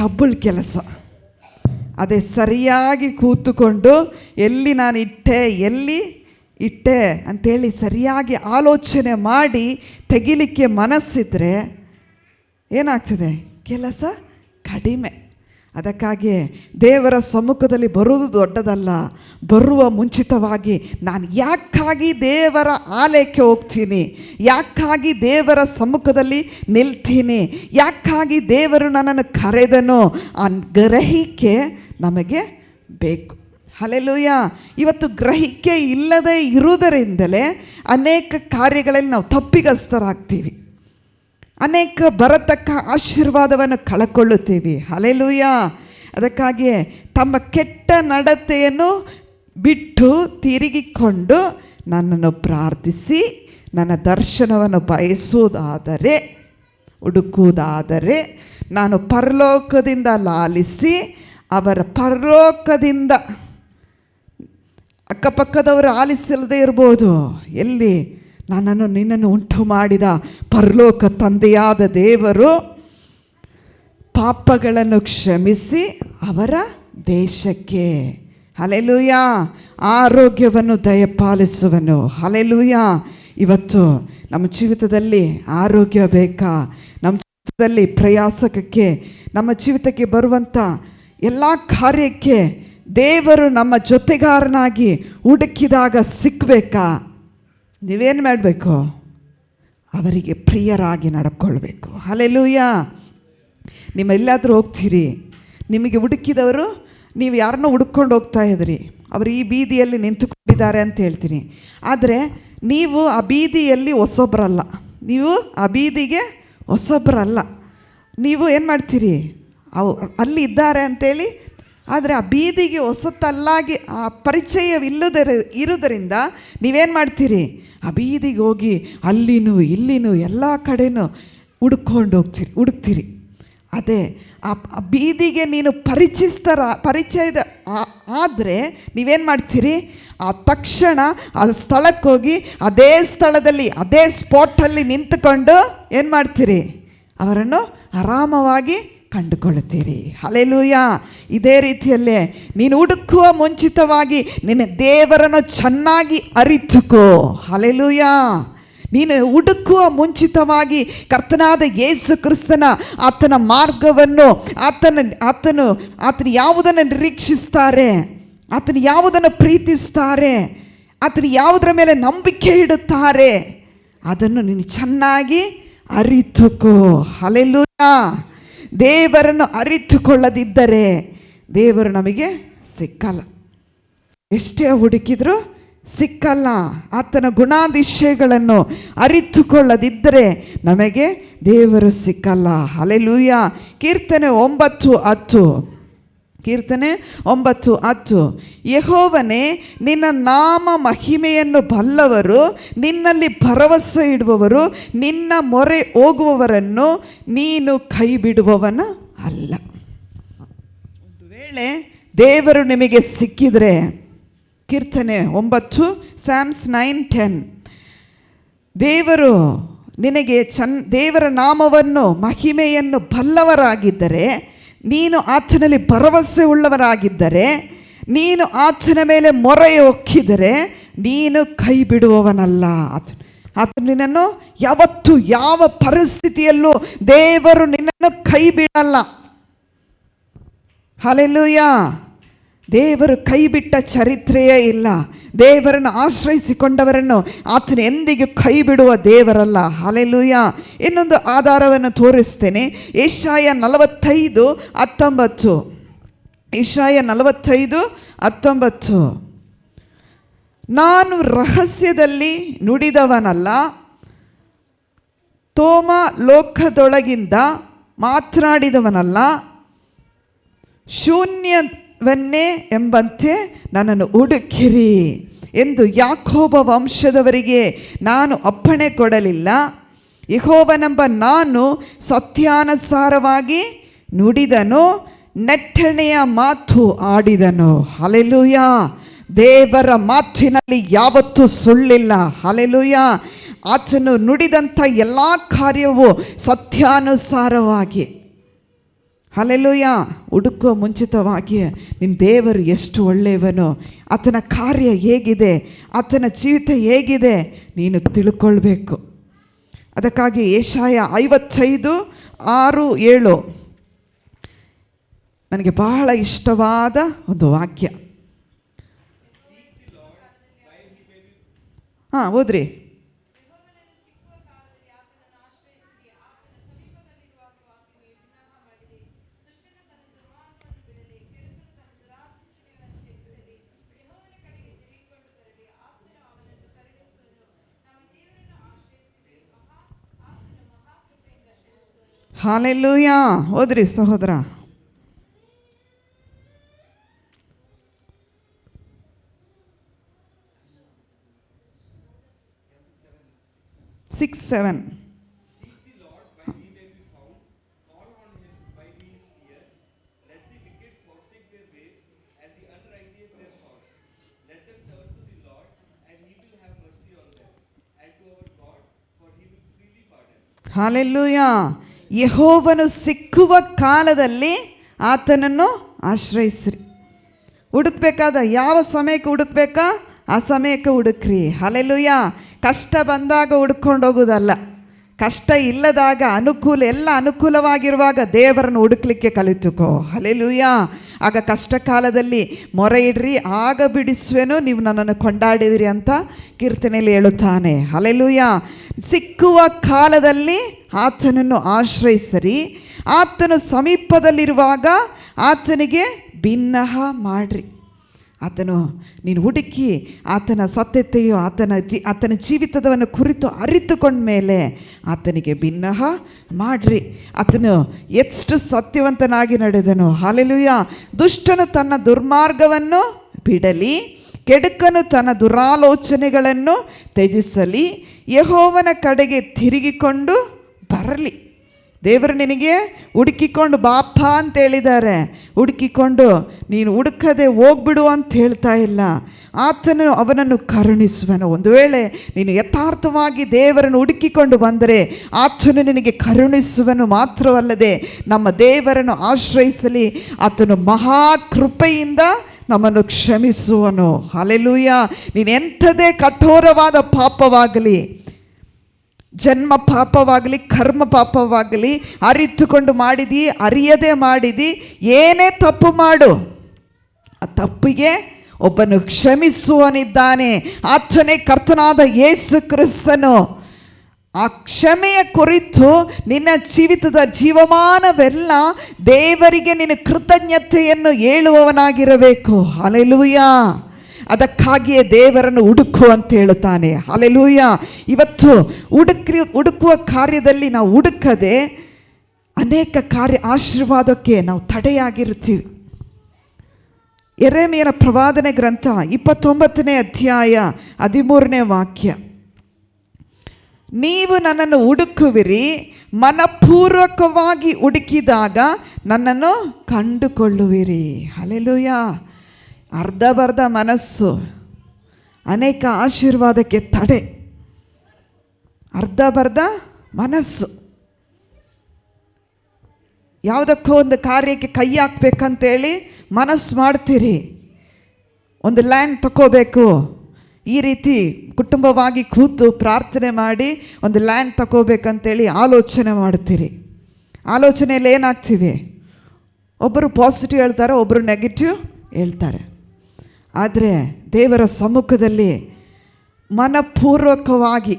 ಡಬಲ್ ಕೆಲಸ. ಅದೇ ಸರಿಯಾಗಿ ಕೂತುಕೊಂಡು ಎಲ್ಲಿ ನಾನು ಇಟ್ಟೆ ಅಂಥೇಳಿ ಸರಿಯಾಗಿ ಆಲೋಚನೆ ಮಾಡಿ ತೆಗಿಲಿಕ್ಕೆ ಮನಸ್ಸಿದ್ರೆ ಏನಾಗ್ತದೆ? ಕೆಲಸ ಕಡಿಮೆ. ಅದಕ್ಕಾಗಿ ದೇವರ ಸಮ್ಮುಖದಲ್ಲಿ ಬರುವುದು ದೊಡ್ಡದಲ್ಲ. ಬರುವ ಮುಂಚಿತವಾಗಿ ನಾನು ಯಾಕಾಗಿ ದೇವರ ಆಲಯಕ್ಕೆ ಹೋಗ್ತೀನಿ, ಯಾಕಾಗಿ ದೇವರ ಸಮ್ಮುಖದಲ್ಲಿ ನಿಲ್ತೀನಿ, ಯಾಕಾಗಿ ದೇವರು ನನ್ನನ್ನು ಕರೆದನೋ ಆ ಗ್ರಹಿಕೆ ನಮಗೆ ಬೇಕು. ಹಲ್ಲೆಲೂಯಾ. ಇವತ್ತು ಗ್ರಹಿಕೆ ಇಲ್ಲದೆ ಇರುವುದರಿಂದಲೇ ಅನೇಕ ಕಾರ್ಯಗಳಲ್ಲಿ ನಾವು ತಪ್ಪಿಗಸ್ತರಾಗ್ತೀವಿ. ಅನೇಕ ಬರತಕ್ಕ ಆಶೀರ್ವಾದವನ್ನು ಕಳಕೊಳ್ಳುತ್ತೀವಿ. ಹಲ್ಲೆಲೂಯಾ. ಅದಕ್ಕಾಗಿಯೇ ತಮ್ಮ ಕೆಟ್ಟ ನಡತೆಯನ್ನು ಬಿಟ್ಟು ತಿರುಗಿಕೊಂಡು ನನ್ನನ್ನು ಪ್ರಾರ್ಥಿಸಿ ನನ್ನ ದರ್ಶನವನ್ನು ಹುಡುಕುವುದಾದರೆ ನಾನು ಪರಲೋಕದಿಂದ ಲಾಲಿಸಿ ಅವರ ಪರಲೋಕದಿಂದ, ಅಕ್ಕಪಕ್ಕದವರು ಆಲಿಸಲ್ಲದೆ ಇರ್ಬೋದು, ಎಲ್ಲಿ ನಿನ್ನನ್ನು ಉಂಟು ಮಾಡಿದ ಪರಲೋಕ ತಂದೆಯಾದ ದೇವರು ಪಾಪಗಳನ್ನು ಕ್ಷಮಿಸಿ ಅವರ ದೇಶಕ್ಕೆ, ಹಲ್ಲೆಲೂಯಾ, ಆರೋಗ್ಯವನ್ನು ದಯಪಾಲಿಸುವನು. ಹಲ್ಲೆಲೂಯಾ. ಇವತ್ತು ನಮ್ಮ ಜೀವಿತದಲ್ಲಿ ಆರೋಗ್ಯ ಬೇಕಾ? ನಮ್ಮ ಜೀವಿತದಲ್ಲಿ ಪ್ರಯಾಸಕ್ಕೆ, ನಮ್ಮ ಜೀವಿತಕ್ಕೆ ಬರುವಂಥ ಎಲ್ಲ ಕಾರ್ಯಕ್ಕೆ ದೇವರು ನಮ್ಮ ಜೊತೆಗಾರನಾಗಿ ಹುಡುಕಿದಾಗ ಸಿಕ್ಕಬೇಕಾ? ನೀವೇನು ಮಾಡಬೇಕು? ಅವರಿಗೆ ಪ್ರಿಯರಾಗಿ ನಡ್ಕೊಳ್ಬೇಕು. ಹಲ್ಲೆಲೂಯಾ. ನಿಮ್ಮೆಲ್ಲಾದರೂ ಹೋಗ್ತೀರಿ, ನಿಮಗೆ ಹುಡುಕಿದವರು, ನೀವು ಯಾರನ್ನೋ ಹುಡುಕೊಂಡು ಹೋಗ್ತಾ ಇದ್ರಿ, ಅವರು ಈ ಬೀದಿಯಲ್ಲಿ ನಿಂತುಕೊಂಡಿದ್ದಾರೆ ಅಂತ ಹೇಳ್ತೀನಿ. ಆದರೆ ನೀವು ಆ ಬೀದಿಯಲ್ಲಿ ಹೊಸೊಬ್ಬರಲ್ಲ, ನೀವು ಆ ಬೀದಿಗೆ ಹೊಸೊಬ್ಬರಲ್ಲ. ನೀವು ಏನು ಮಾಡ್ತೀರಿ? ಅಲ್ಲಿ ಇದ್ದಾರೆ ಅಂಥೇಳಿ, ಆದರೆ ಆ ಬೀದಿಗೆ ಹೊಸತಲ್ಲಾಗಿ ಆ ಇರುವುದರಿಂದ ನೀವೇನು ಮಾಡ್ತೀರಿ? ಆ ಬೀದಿಗೆ ಹೋಗಿ ಅಲ್ಲಿನೂ ಇಲ್ಲಿನೂ ಎಲ್ಲ ಕಡೆನೂ ಹುಡುಕ್ತೀರಿ. ಅದೇ ಆ ಬೀದಿಗೆ ನೀನು ಪರಿಚಯದ ಆದರೆ ನೀವೇನು ಮಾಡ್ತೀರಿ? ಆ ತಕ್ಷಣ ಆ ಸ್ಥಳಕ್ಕೆ ಹೋಗಿ ಅದೇ ಸ್ಥಳದಲ್ಲಿ ಅದೇ ಸ್ಪಾಟಲ್ಲಿ ನಿಂತುಕೊಂಡು ಏನು ಮಾಡ್ತೀರಿ? ಅವರನ್ನು ಆರಾಮವಾಗಿ ಕಂಡುಕೊಳ್ಳುತ್ತೀರಿ. ಹಲ್ಲೆಲೂಯಾ. ಇದೇ ರೀತಿಯಲ್ಲೇ ನೀನು ಹುಡುಕುವ ಮುಂಚಿತವಾಗಿ ನಿನ್ನ ದೇವರನ್ನು ಚೆನ್ನಾಗಿ ಅರಿತುಕೋ. ಹಲ್ಲೆಲೂಯಾ. ನೀನು ಹುಡುಕುವ ಮುಂಚಿತವಾಗಿ ಕರ್ತನಾದ ಯೇಸು ಕ್ರಿಸ್ತನ ಆತನ ಮಾರ್ಗವನ್ನು, ಆತನು ಯಾವುದನ್ನು ನಿರೀಕ್ಷಿಸ್ತಾರೆ, ಆತನು ಯಾವುದನ್ನು ಪ್ರೀತಿಸ್ತಾರೆ, ಆತನು ಯಾವುದರ ಮೇಲೆ ನಂಬಿಕೆ ಇಡುತ್ತಾರೆ, ಅದನ್ನು ನೀನು ಚೆನ್ನಾಗಿ ಅರಿತುಕೋ. ಹಲ್ಲೆಲೂಯಾ. ದೇವರನ್ನು ಅರಿತುಕೊಳ್ಳದಿದ್ದರೆ ದೇವರು ನಮಗೆ ಸಿಕ್ಕಲ್ಲ. ಎಷ್ಟೇ ಹುಡುಕಿದರೂ ಸಿಕ್ಕಲ್ಲ. ಆತನ ಗುಣಾತಿಶಯಗಳನ್ನು ಅರಿತುಕೊಳ್ಳದಿದ್ದರೆ ನಮಗೆ ದೇವರು ಸಿಕ್ಕಲ್ಲ. ಹಲ್ಲೆಲೂಯಾ. ಕೀರ್ತನೆ 9:10 ಕೀರ್ತನೆ 9:10. ಯೆಹೋವನೇ, ನಿನ್ನ ನಾಮ ಮಹಿಮೆಯನ್ನು ಬಲ್ಲವರು, ನಿನ್ನಲ್ಲಿ ಭರವಸೆ ಇಡುವವರು, ನಿನ್ನ ಮೊರೆ ಹೋಗುವವರನ್ನು ನೀನು ಕೈ ಬಿಡುವವನ ಅಲ್ಲ. ಒಂದು ವೇಳೆ ದೇವರು ನಿಮಗೆ ಸಿಕ್ಕಿದರೆ, ಕೀರ್ತನೆ 9, Psalms 9:10, ದೇವರು ನಿನಗೆ ದೇವರ ನಾಮವನ್ನು ಮಹಿಮೆಯನ್ನು ಬಲ್ಲವರಾಗಿದ್ದರೆ, ನೀನು ಆತನಲ್ಲಿ ಭರವಸೆ ಉಳ್ಳವರಾಗಿದ್ದರೆ, ನೀನು ಆತನ ಮೇಲೆ ಮೊರೆ ಹೊಕ್ಕಿದರೆ ನೀನು ಕೈ ಬಿಡುವವನಲ್ಲ. ಆತ ನಿನ್ನನ್ನು ಯಾವತ್ತೂ ಯಾವ ಪರಿಸ್ಥಿತಿಯಲ್ಲೂ ದೇವರು ನಿನ್ನನ್ನು ಕೈ ಬಿಡಲ್ಲ. ಹಲ್ಲೆಲೂಯಾ. ದೇವರು ಕೈ ಬಿಟ್ಟ ಚರಿತ್ರೆಯೇ ಇಲ್ಲ. ದೇವರನ್ನು ಆಶ್ರಯಿಸಿಕೊಂಡವರನ್ನು ಆತನ ಎಂದಿಗೂ ಕೈ ಬಿಡುವ ದೇವರಲ್ಲ. ಹಲ್ಲೆಲೂಯಾ. ಇನ್ನೊಂದು ಆಧಾರವನ್ನು ತೋರಿಸ್ತೇನೆ. ಯೆಶಾಯ 45:19. ಯೆಶಾಯ 45:19. ನಾನು ರಹಸ್ಯದಲ್ಲಿ ನುಡಿದವನಲ್ಲ, ತೋಮ ಲೋಕದೊಳಗಿಂದ ಮಾತನಾಡಿದವನಲ್ಲ, ಶೂನ್ಯವನ್ನೇ ಎಂಬಂತೆ ನನ್ನನ್ನು ಹುಡುಕಿರಿ ಎಂದು ಯಾಕೋಬ ವಂಶದವರಿಗೆ ನಾನು ಅಪ್ಪಣೆ ಕೊಡಲಿಲ್ಲ. ಯೆಹೋವನೆಂಬ ನಾನು ಸತ್ಯಾನುಸಾರವಾಗಿ ನುಡಿದನು, ನೆಟ್ಟಣೆಯ ಮಾತು ಆಡಿದನು. ಹಲ್ಲೆಲೂಯಾ. ದೇವರ ಮಾತಿನಲ್ಲಿ ಯಾವತ್ತೂ ಸುಳ್ಳಿಲ್ಲ. ಹಲ್ಲೆಲೂಯಾ. ಆತನು ನುಡಿದಂಥ ಎಲ್ಲ ಕಾರ್ಯವೂ ಸತ್ಯಾನುಸಾರವಾಗಿ. ಹಲ್ಲೆಲೂಯಾ. ಹುಡುಕೋ ಮುಂಚಿತವಾಗಿ ನಿನ್ನ ದೇವರು ಎಷ್ಟು ಒಳ್ಳೆಯವನು, ಆತನ ಕಾರ್ಯ ಹೇಗಿದೆ, ಆತನ ಜೀವಿತ ಹೇಗಿದೆ ನೀನು ತಿಳ್ಕೊಳ್ಬೇಕು. ಅದಕ್ಕಾಗಿ ಯೆಶಾಯ 55:6-7 ನನಗೆ ಬಹಳ ಇಷ್ಟವಾದ ಒಂದು ವಾಕ್ಯ. ಓದ್ರಿ. ಹಲ್ಲೆಲೂಯಾ. ಓದ್ರಿ ಸಹೋದರ. 6:7. ಹಲ್ಲೆಲೂಯಾ. ಯೆಹೋವನು ಸಿಕ್ಕುವ ಕಾಲದಲ್ಲಿ ಆತನನ್ನು ಆಶ್ರಯಿಸ್ರಿ. ಹುಡುಕ್ಬೇಕಾದ ಯಾವ ಸಮಯಕ್ಕೆ ಹುಡುಕ್ಬೇಕಾ ಆ ಸಮಯಕ್ಕೆ ಹುಡುಕ್ರಿ. ಹಲ್ಲೆಲೂಯಾ. ಕಷ್ಟ ಬಂದಾಗ ಹುಡ್ಕೊಂಡು ಹೋಗೋದಲ್ಲ, ಕಷ್ಟ ಇಲ್ಲದಾಗ ಎಲ್ಲ ಅನುಕೂಲವಾಗಿರುವಾಗ ದೇವರನ್ನು ಹುಡುಕ್ಲಿಕ್ಕೆ ಕಲಿತುಕೋ. ಹಲ್ಲೆಲೂಯಾ. ಆಗ ಕಷ್ಟ ಕಾಲದಲ್ಲಿ ಮೊರೆ ಇಡ್ರಿ, ಆಗ ಬಿಡಿಸುವೆನು, ನೀವು ನನ್ನನ್ನು ಕೊಂಡಾಡುವಿರಿ ಅಂತ ಕೀರ್ತನೆಯಲ್ಲಿ ಹೇಳುತ್ತಾನೆ. ಹಲ್ಲೆಲೂಯಾ. ಸಿಕ್ಕುವ ಕಾಲದಲ್ಲಿ ಆತನನ್ನು ಆಶ್ರಯಿಸಿರಿ. ಆತನು ಸಮೀಪದಲ್ಲಿರುವಾಗ ಆತನಿಗೆ ಬಿನ್ನಹ ಮಾಡ್ರಿ. ನೀನು ಹುಡುಕಿ ಆತನ ಸತ್ಯತೆಯು ಆತನ ಜೀವಿತದವನ್ನು ಕುರಿತು ಅರಿತುಕೊಂಡ ಮೇಲೆ ಆತನಿಗೆ ಬಿನ್ನಹ ಮಾಡ್ರಿ. ಆತನು ಎಷ್ಟು ಸತ್ಯವಂತನಾಗಿ ನಡೆದನು. ಹಲ್ಲೆಲೂಯಾ. ದುಷ್ಟನು ತನ್ನ ದುರ್ಮಾರ್ಗವನ್ನು ಬಿಡಲಿ, ಕೆಡುಕನು ತನ್ನ ದುರಾಲೋಚನೆಗಳನ್ನು ತ್ಯಜಿಸಲಿ, ಯೆಹೋವನ ಕಡೆಗೆ ತಿರುಗಿಕೊಂಡು ಬರಲಿ. ದೇವರು ನಿನಗೆ ಹುಡುಕಿಕೊಂಡು ಬಾಪ ಅಂತ ಹೇಳಿದ್ದಾರೆ. ಹುಡುಕಿಕೊಂಡು ನೀನು ಹುಡುಕದೆ ಹೋಗ್ಬಿಡು ಅಂತ ಹೇಳ್ತಾ ಇಲ್ಲ. ಆತನು ಅವನನ್ನು ಕರುಣಿಸುವನು. ಒಂದು ವೇಳೆ ನೀನು ಯಥಾರ್ಥವಾಗಿ ದೇವರನ್ನು ಹುಡುಕಿಕೊಂಡು ಬಂದರೆ ಆತನು ನಿನಗೆ ಕರುಣಿಸುವನು. ಮಾತ್ರವಲ್ಲದೆ ನಮ್ಮ ದೇವರನ್ನು ಆಶ್ರಯಿಸಲಿ, ಆತನು ಮಹಾಕೃಪೆಯಿಂದ ನಮ್ಮನ್ನು ಕ್ಷಮಿಸುವನು. ಹಲ್ಲೆಲೂಯಾ. ನೀನು ಎಂಥದೇ ಕಠೋರವಾದ ಪಾಪವಾಗಲಿ, ಜನ್ಮ ಪಾಪವಾಗಲಿ, ಕರ್ಮ ಪಾಪವಾಗಲಿ, ಅರಿತುಕೊಂಡು ಮಾಡಿದಿ, ಅರಿಯದೆ ಮಾಡಿದಿ, ಏನೇ ತಪ್ಪು ಮಾಡು, ಆ ತಪ್ಪಿಗೆ ಒಬ್ಬನು ಕ್ಷಮಿಸುವನಿದ್ದಾನೆ. ಆತನೇ ಕರ್ತನಾದ ಯೇಸು ಕ್ರಿಸ್ತನು. ಆ ಕ್ಷಮೆಯ ಕುರಿತು ನಿನ್ನ ಜೀವಿತದ ಜೀವಮಾನವೆಲ್ಲ ದೇವರಿಗೆ ನೀನು ಕೃತಜ್ಞತೆಯನ್ನು ಹೇಳುವವನಾಗಿರಬೇಕು. ಹಲ್ಲೆಲೂಯಾ. ಅದಕ್ಕಾಗಿಯೇ ದೇವರನ್ನು ಹುಡುಕು ಅಂತ ಹೇಳುತ್ತಾನೆ. ಹಲ್ಲೆಲೂಯಾ. ಇವತ್ತು ಹುಡುಕುವ ಕಾರ್ಯದಲ್ಲಿ ನಾವು ಹುಡುಕದೆ ಅನೇಕ ಕಾರ್ಯ ಆಶೀರ್ವಾದಕ್ಕೆ ನಾವು ತಡೆಯಾಗಿರ್ತೀವಿ. ಯೆರೆಮೀಯನ ಪ್ರವಾದನೆ ಗ್ರಂಥ 29ನೇ ಅಧ್ಯಾಯ 13ನೇ ವಾಕ್ಯ. ನೀವು ನನ್ನನ್ನು ಹುಡುಕುವಿರಿ, ಮನಪೂರ್ವಕವಾಗಿ ಹುಡುಕಿದಾಗ ನನ್ನನ್ನು ಕಂಡುಕೊಳ್ಳುವಿರಿ. ಹಲ್ಲೆಲೂಯಾ. ಅರ್ಧಬರ್ಧ ಮನಸ್ಸು ಅನೇಕ ಆಶೀರ್ವಾದಕ್ಕೆ ತಡೆ. ಅರ್ಧಬರ್ಧ ಮನಸ್ಸು ಯಾವುದಕ್ಕೋ ಒಂದು ಕಾರ್ಯಕ್ಕೆ ಕೈ ಹಾಕ್ಬೇಕಂತೇಳಿ ಮನಸ್ಸು ಮಾಡ್ತೀರಿ. ಒಂದು ಲ್ಯಾಂಡ್ ತಗೋಬೇಕು, ಈ ರೀತಿ ಕುಟುಂಬವಾಗಿ ಕೂತು ಪ್ರಾರ್ಥನೆ ಮಾಡಿ ಒಂದು ಲ್ಯಾಂಡ್ ತಗೋಬೇಕಂತೇಳಿ ಆಲೋಚನೆ ಮಾಡ್ತೀರಿ. ಆಲೋಚನೆಯಲ್ಲಿ ಏನಾಗ್ತೀವಿ? ಒಬ್ಬರು ಪಾಸಿಟಿವ್ ಹೇಳ್ತಾರೆ, ಒಬ್ಬರು ನೆಗೆಟಿವ್ ಹೇಳ್ತಾರೆ. ಆದರೆ ದೇವರ ಸಮ್ಮುಖದಲ್ಲಿ ಮನಪೂರ್ವಕವಾಗಿ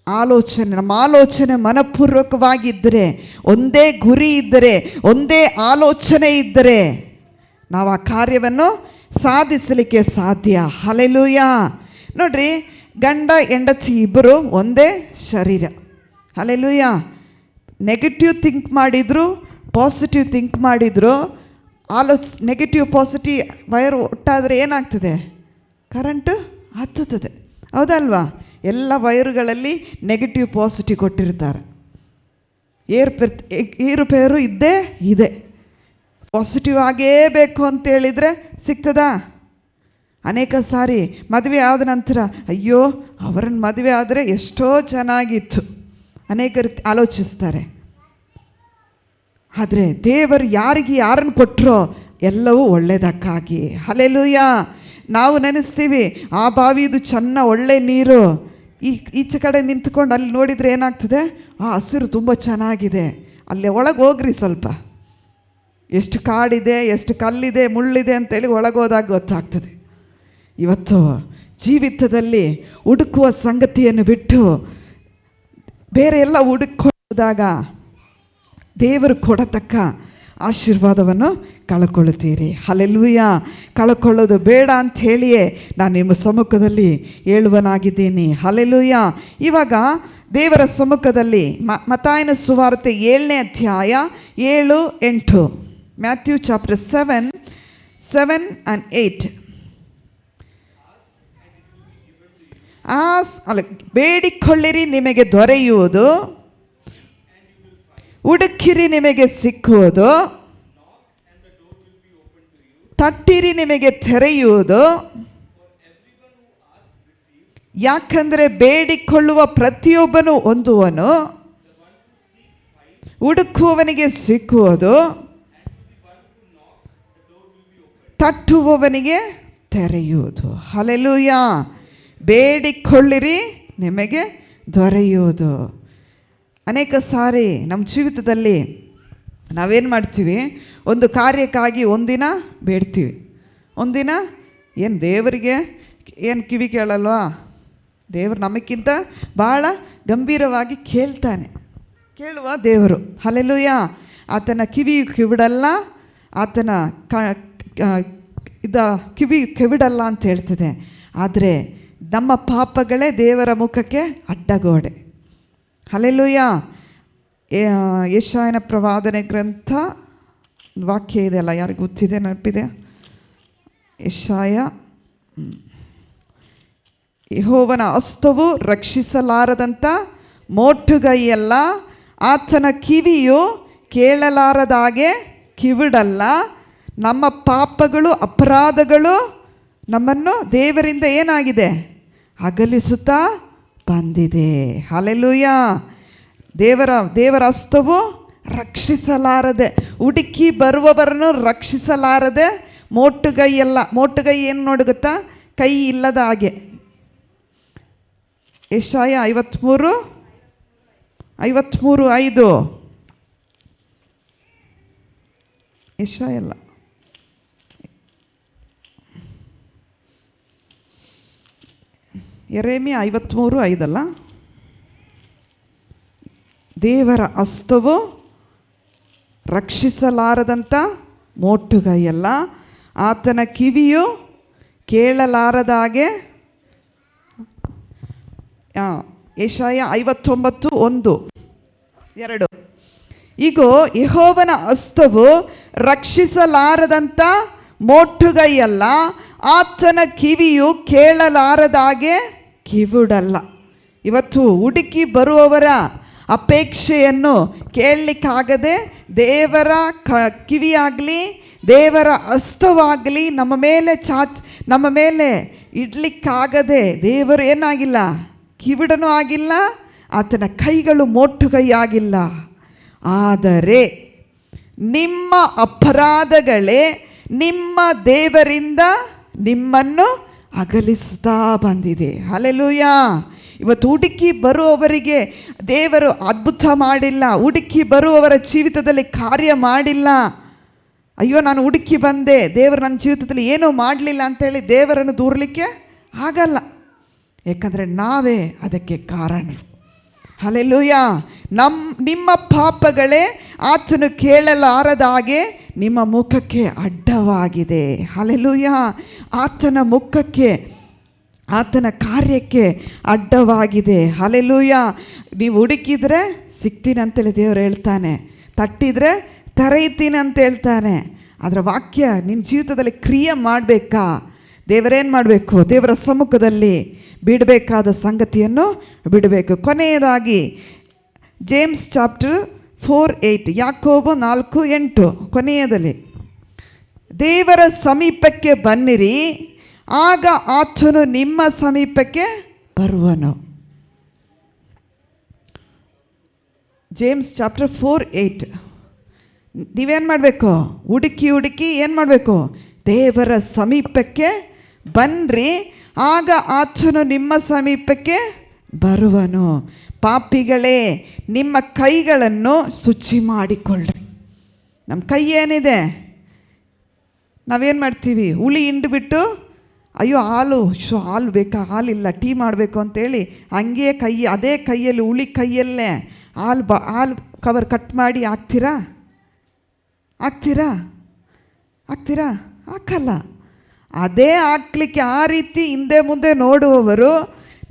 ನಮ್ಮ ಆಲೋಚನೆ ಮನಪೂರ್ವಕವಾಗಿದ್ದರೆ, ಒಂದೇ ಗುರಿ ಇದ್ದರೆ, ಒಂದೇ ಆಲೋಚನೆ ಇದ್ದರೆ ನಾವು ಆ ಕಾರ್ಯವನ್ನು ಸಾಧಿಸಲಿಕ್ಕೆ ಸಾಧ್ಯ. ಹಲ್ಲೆಲೂಯಾ. ನೋಡ್ರಿ, ಗಂಡ ಹೆಂಡತಿ ಇಬ್ಬರು ಒಂದೇ ಶರೀರ. ಹಲ್ಲೆಲೂಯಾ. ನೆಗೆಟಿವ್ ಥಿಂಕ್ ಮಾಡಿದ್ರು, ಪಾಸಿಟಿವ್ ಥಿಂಕ್ ಮಾಡಿದ್ರು, ನೆಗೆಟಿವ್ ಪಾಸಿಟಿವ್ ವೈರ್ ಒಟ್ಟಾದರೆ ಏನಾಗ್ತದೆ? ಕರೆಂಟು ಹತ್ತುತ್ತದೆ. ಹೌದಲ್ವಾ? ಎಲ್ಲ ವೈರುಗಳಲ್ಲಿ ನೆಗೆಟಿವ್ ಪಾಸಿಟಿವ್ ಕೊಟ್ಟಿರ್ತಾರೆ. ಏರುಪೇರು ಇದ್ದೇ ಇದೆ. ಪಾಸಿಟಿವ್ ಆಗೇ ಬೇಕು ಅಂತೇಳಿದರೆ ಸಿಗ್ತದಾ? ಅನೇಕ ಸಾರಿ ಮದುವೆ ಆದ ನಂತರ ಅಯ್ಯೋ ಅವರನ್ನು ಮದುವೆ ಆದರೆ ಎಷ್ಟೋ ಚೆನ್ನಾಗಿತ್ತು ಅನೇಕರು ಆಲೋಚಿಸ್ತಾರೆ. ಆದರೆ ದೇವರು ಯಾರನ್ನು ಕೊಟ್ಟರೋ ಎಲ್ಲವೂ ಒಳ್ಳೆಯದಕ್ಕಾಗಿ. ಹಲ್ಲೆಲೂಯಾ. ನಾವು ನೆನೆಸ್ತೀವಿ ಆ ಬಾವಿದು ಚೆನ್ನ ಒಳ್ಳೆ ನೀರು, ಈಚೆ ಕಡೆ ನಿಂತ್ಕೊಂಡು ಅಲ್ಲಿ ನೋಡಿದರೆ ಏನಾಗ್ತದೆ? ಆ ಹಸಿರು ತುಂಬ ಚೆನ್ನಾಗಿದೆ, ಅಲ್ಲೇ ಒಳಗೆ ಹೋಗ್ರಿ ಸ್ವಲ್ಪ, ಎಷ್ಟು ಕಾಡಿದೆ, ಎಷ್ಟು ಕಲ್ಲಿದೆ, ಮುಳ್ಳಿದೆ ಅಂತೇಳಿ ಒಳಗೋದಾಗ ಗೊತ್ತಾಗ್ತದೆ. ಇವತ್ತು ಜೀವಿತದಲ್ಲಿ ಹುಡುಕುವ ಸಂಗತಿಯನ್ನು ಬಿಟ್ಟು ಬೇರೆ ಎಲ್ಲ ಹುಡುಕೋದಾಗ ದೇವರು ಕೊಡತಕ್ಕ ಆಶೀರ್ವಾದವನ್ನು ಕಳ್ಕೊಳ್ತೀರಿ. ಹಲ್ಲೆಲೂಯಾ. ಕಳ್ಕೊಳ್ಳೋದು ಬೇಡ ಅಂಥೇಳಿಯೇ ನಾನು ನಿಮ್ಮ ಸಮ್ಮುಖದಲ್ಲಿ ಹೇಳುವನಾಗಿದ್ದೀನಿ. ಹಲ್ಲೆಲೂಯಾ. ಇವಾಗ ದೇವರ ಸಮ್ಮುಖದಲ್ಲಿ ಮತ್ತಾಯನ ಸುವಾರ್ತೆ 7ನೇ ಅಧ್ಯಾಯ 7-8, ಮ್ಯಾಥ್ಯೂ ಚಾಪ್ಟರ್ 7 and 8. ಬೇಡಿಕೊಳ್ಳಿರಿ ನಿಮಗೆ ದೊರೆಯುವುದು, ಹುಡುಕಿರಿ ನಿಮಗೆ ಸಿಕ್ಕುವುದು, ತಟ್ಟಿರಿ ನಿಮಗೆ ತೆರೆಯುವುದು. ಯಾಕಂದರೆ ಬೇಡಿಕೊಳ್ಳುವ ಪ್ರತಿಯೊಬ್ಬನು ಹೊಂದುವನು, ಹುಡುಕುವವನಿಗೆ ಸಿಕ್ಕುವುದು, ತಟ್ಟುವವನಿಗೆ ತೆರೆಯುವುದು. ಹಲ್ಲೆಲೂಯಾ. ಬೇಡಿಕೊಳ್ಳಿರಿ ನಿಮಗೆ ದೊರೆಯುವುದು. ಅನೇಕ ಸಾರಿ ನಮ್ಮ ಜೀವಿತದಲ್ಲಿ ನಾವೇನು ಮಾಡ್ತೀವಿ? ಒಂದು ಕಾರ್ಯಕ್ಕಾಗಿ ಒಂದಿನ ಬೇಡ್ತೀವಿ, ಒಂದಿನ ಏನು ದೇವರಿಗೆ ಏನು ಕಿವಿ ಕೇಳಲ್ವಾ? ದೇವರು ನಮಗಿಂತ ಭಾಳ ಗಂಭೀರವಾಗಿ ಕೇಳುವ ದೇವರು. ಹಲ್ಲೆಲೂಯಾ. ಆತನ ಕಿವಿಡಲ್ಲ, ಆತನ ಕಿವಿ ಕೆವಿಡಲ್ಲ ಅಂತ ಹೇಳ್ತದೆ. ಆದರೆ ನಮ್ಮ ಪಾಪಗಳೇ ದೇವರ ಮುಖಕ್ಕೆ ಅಡ್ಡಗೋಡೆ. ಹಲ್ಲೆಲೂಯಾ. ಯೆಶಾಯನ ಪ್ರವಾದನೆ ಗ್ರಂಥ ವಾಕ್ಯ ಇದೆಯಲ್ಲ, ಯಾರಿಗೆ ಗೊತ್ತಿದೆ? ನೆನಪಿದೆ? ಯೆಶಾಯ, ಯೆಹೋವನ ಹಸ್ತವು ರಕ್ಷಿಸಲಾರದಂಥ ಮೋಟುಗೈಯಲ್ಲ, ಆತನ ಕಿವಿಯು ಕೇಳಲಾರದಾಗೆ ಕಿವಿಡಲ್ಲ. ನಮ್ಮ ಪಾಪಗಳು ಅಪರಾಧಗಳು ನಮ್ಮನ್ನು ದೇವರಿಂದ ಏನಾಗಿದೆ? ಅಗಲಿಸುತ್ತಾ ಬಂದಿದೆ. ಹಲ್ಲೆಲೂಯಾ. ದೇವರ ಹಸ್ತವು ರಕ್ಷಿಸಲಾರದೆ, ಹುಡುಕಿ ಬರುವವರನ್ನು ರಕ್ಷಿಸಲಾರದೆ ಮೋಟುಗೈಯಲ್ಲ. ಮೋಟುಗೈ ಏನು ನೋಡಿ ಗೊತ್ತಾ? ಕೈ ಇಲ್ಲದ ಹಾಗೆ. ಯೆಶಾಯ 53:5. ಯೆಶಾಯ ಅಲ್ಲ, ಯೆರೆಮೀಯ 53:5 ಅಲ್ಲ. ದೇವರ ಹಸ್ತವು ರಕ್ಷಿಸಲಾರದಂಥ ಮೋಟುಗೈಯಲ್ಲ, ಆತನ ಕಿವಿಯು ಕೇಳಲಾರದಾಗೆ. ಯೆಶಾಯ 59:1-2. ಈಗ ಯೆಹೋವನ ಹಸ್ತವು ರಕ್ಷಿಸಲಾರದಂಥ ಮೋಟುಗೈಯಲ್ಲ, ಆತನ ಕಿವಿಯು ಕೇಳಲಾರದಾಗೆ ಕಿವುಡಲ್ಲ. ಇವತ್ತು ಹುಡುಕಿ ಬರುವವರ ಅಪೇಕ್ಷೆಯನ್ನು ಕೇಳಲಿಕ್ಕಾಗದೆ ದೇವರ ಕಿವಿಯಾಗಲಿ ದೇವರ ಹಸ್ತವಾಗಲಿ ನಮ್ಮ ಮೇಲೆ ಇಡ್ಲಿಕ್ಕಾಗದೆ ದೇವರು ಏನಾಗಿಲ್ಲ, ಕಿವಿಡನೂ ಆಗಿಲ್ಲ, ಆತನ ಕೈಗಳು ಮೋಟುಗೈಯಾಗಿಲ್ಲ. ಆದರೆ ನಿಮ್ಮ ಅಪರಾಧಗಳೇ ನಿಮ್ಮ ದೇವರಿಂದ ನಿಮ್ಮನ್ನು ಅಗಲಿಸ್ತಾ ಬಂದಿದೆ. ಹಲ್ಲೆಲೂಯಾ. ಇವತ್ತು ಹುಡುಕಿ ಬರುವವರಿಗೆ ದೇವರು ಅದ್ಭುತ ಮಾಡಿಲ್ಲ, ಹುಡುಕಿ ಬರುವವರ ಜೀವಿತದಲ್ಲಿ ಕಾರ್ಯ ಮಾಡಿಲ್ಲ. ಅಯ್ಯೋ ನಾನು ಹುಡುಕಿ ಬಂದೆ, ದೇವರು ನನ್ನ ಜೀವಿತದಲ್ಲಿ ಏನೂ ಮಾಡಲಿಲ್ಲ ಅಂಥೇಳಿ ದೇವರನ್ನು ದೂರಲಿಕ್ಕೆ ಆಗಲ್ಲ. ಏಕೆಂದರೆ ನಾವೇ ಅದಕ್ಕೆ ಕಾರಣರು. ಹಲ್ಲೆಲೂಯಾ. ನಿಮ್ಮ ಪಾಪಗಳೇ ಆತನು ಕೇಳಲಾರದಾಗೆ ನಿಮ್ಮ ಮುಖಕ್ಕೆ ಅಡ್ಡವಾಗಿದೆ. ಹಲ್ಲೆಲೂಯಾ. ಆತನ ಮುಖಕ್ಕೆ, ಆತನ ಕಾರ್ಯಕ್ಕೆ ಅಡ್ಡವಾಗಿದೆ. ಹಲ್ಲೆಲೂಯಾ. ನೀವು ಹುಡುಕಿದ್ರೆ ಸಿಗ್ತೀನಿ ಅಂತೇಳಿ ದೇವರು ಹೇಳ್ತಾನೆ, ತಟ್ಟಿದ್ರೆ ತೆರೆಯುತ್ತೀನಿ ಅಂತ ಹೇಳ್ತಾನೆ. ಅದರ ವಾಕ್ಯ ನಿನ್ನ ಜೀವಿತದಲ್ಲಿ ಕ್ರಿಯೆ ಮಾಡಬೇಕಾ? ದೇವರೇನು ಮಾಡಬೇಕು? ದೇವರ ಸಮ್ಮುಖದಲ್ಲಿ ಬಿಡಬೇಕಾದ ಸಂಗತಿಯನ್ನು ಬಿಡಬೇಕು. ಕೊನೆಯದಾಗಿ ಜೇಮ್ಸ್ ಚಾಪ್ಟರ್ 4:8, ಯಾಕೋಬ 4:8 ಕೊನೆಯದಲ್ಲಿ, ದೇವರ ಸಮೀಪಕ್ಕೆ ಬನ್ನಿರಿ, ಆಗ ಆತನು ನಿಮ್ಮ ಸಮೀಪಕ್ಕೆ ಬರುವನು. James chapter 4:8. ನೀವೇನು ಮಾಡಬೇಕು? ಹುಡುಕಿ ಏನು ಮಾಡಬೇಕು? ದೇವರ ಸಮೀಪಕ್ಕೆ ಬನ್ನಿರಿ, ಆಗ ಆತನು ನಿಮ್ಮ ಸಮೀಪಕ್ಕೆ ಬರುವನು. ಪಾಪಿಗಳೇ, ನಿಮ್ಮ ಕೈಗಳನ್ನು ಶುಚಿ ಮಾಡಿಕೊಳ್ಳ್ರಿ. ನಮ್ಮ ಕೈ ಏನಿದೆ, ನಾವೇನು ಮಾಡ್ತೀವಿ? ಹುಳಿ ಹಿಂಡ್ಬಿಟ್ಟು ಅಯ್ಯೋ ಹಾಲು ಬೇಕಾ, ಹಾಲಿಲ್ಲ, ಟೀ ಮಾಡಬೇಕು ಅಂತೇಳಿ ಹಂಗೆ ಅದೇ ಕೈಯಲ್ಲಿ, ಹುಳಿ ಕೈಯಲ್ಲೇ ಹಾಲು ಕವರ್ ಕಟ್ ಮಾಡಿ ಹಾಕ್ತೀರಾ? ಹಾಕಲ್ಲ. ಅದೇ ಹಾಕ್ಲಿಕ್ಕೆ ಆ ರೀತಿ ಹಿಂದೆ ಮುಂದೆ ನೋಡುವವರು,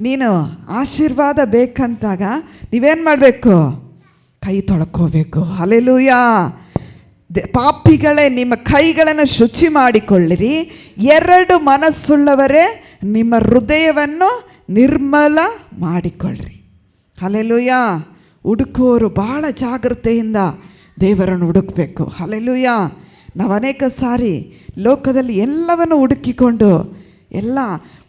ನೀನು ಆಶೀರ್ವಾದ ಬೇಕಂತಾಗ ನೀವೇನು ಮಾಡಬೇಕು? ಕೈ ತೊಳ್ಕೋಬೇಕು. ಹಲ್ಲೆಲೂಯಾ. ಪಾಪಿಗಳೇ, ನಿಮ್ಮ ಕೈಗಳನ್ನು ಶುಚಿ ಮಾಡಿಕೊಳ್ಳಿರಿ. ಎರಡು ಮನಸ್ಸುಳ್ಳವರೇ, ನಿಮ್ಮ ಹೃದಯವನ್ನು ನಿರ್ಮಲ ಮಾಡಿಕೊಳ್ಳ್ರಿ. ಹಲ್ಲೆಲೂಯಾ. ಹುಡುಕುವವರು ಭಾಳ ಜಾಗ್ರತೆಯಿಂದ ದೇವರನ್ನು ಹುಡುಕಬೇಕು. ಹಲ್ಲೆಲೂಯಾ. ನಾವು ಅನೇಕ ಸಾರಿ ಲೋಕದಲ್ಲಿ ಎಲ್ಲವನ್ನು ಹುಡುಕಿಕೊಂಡು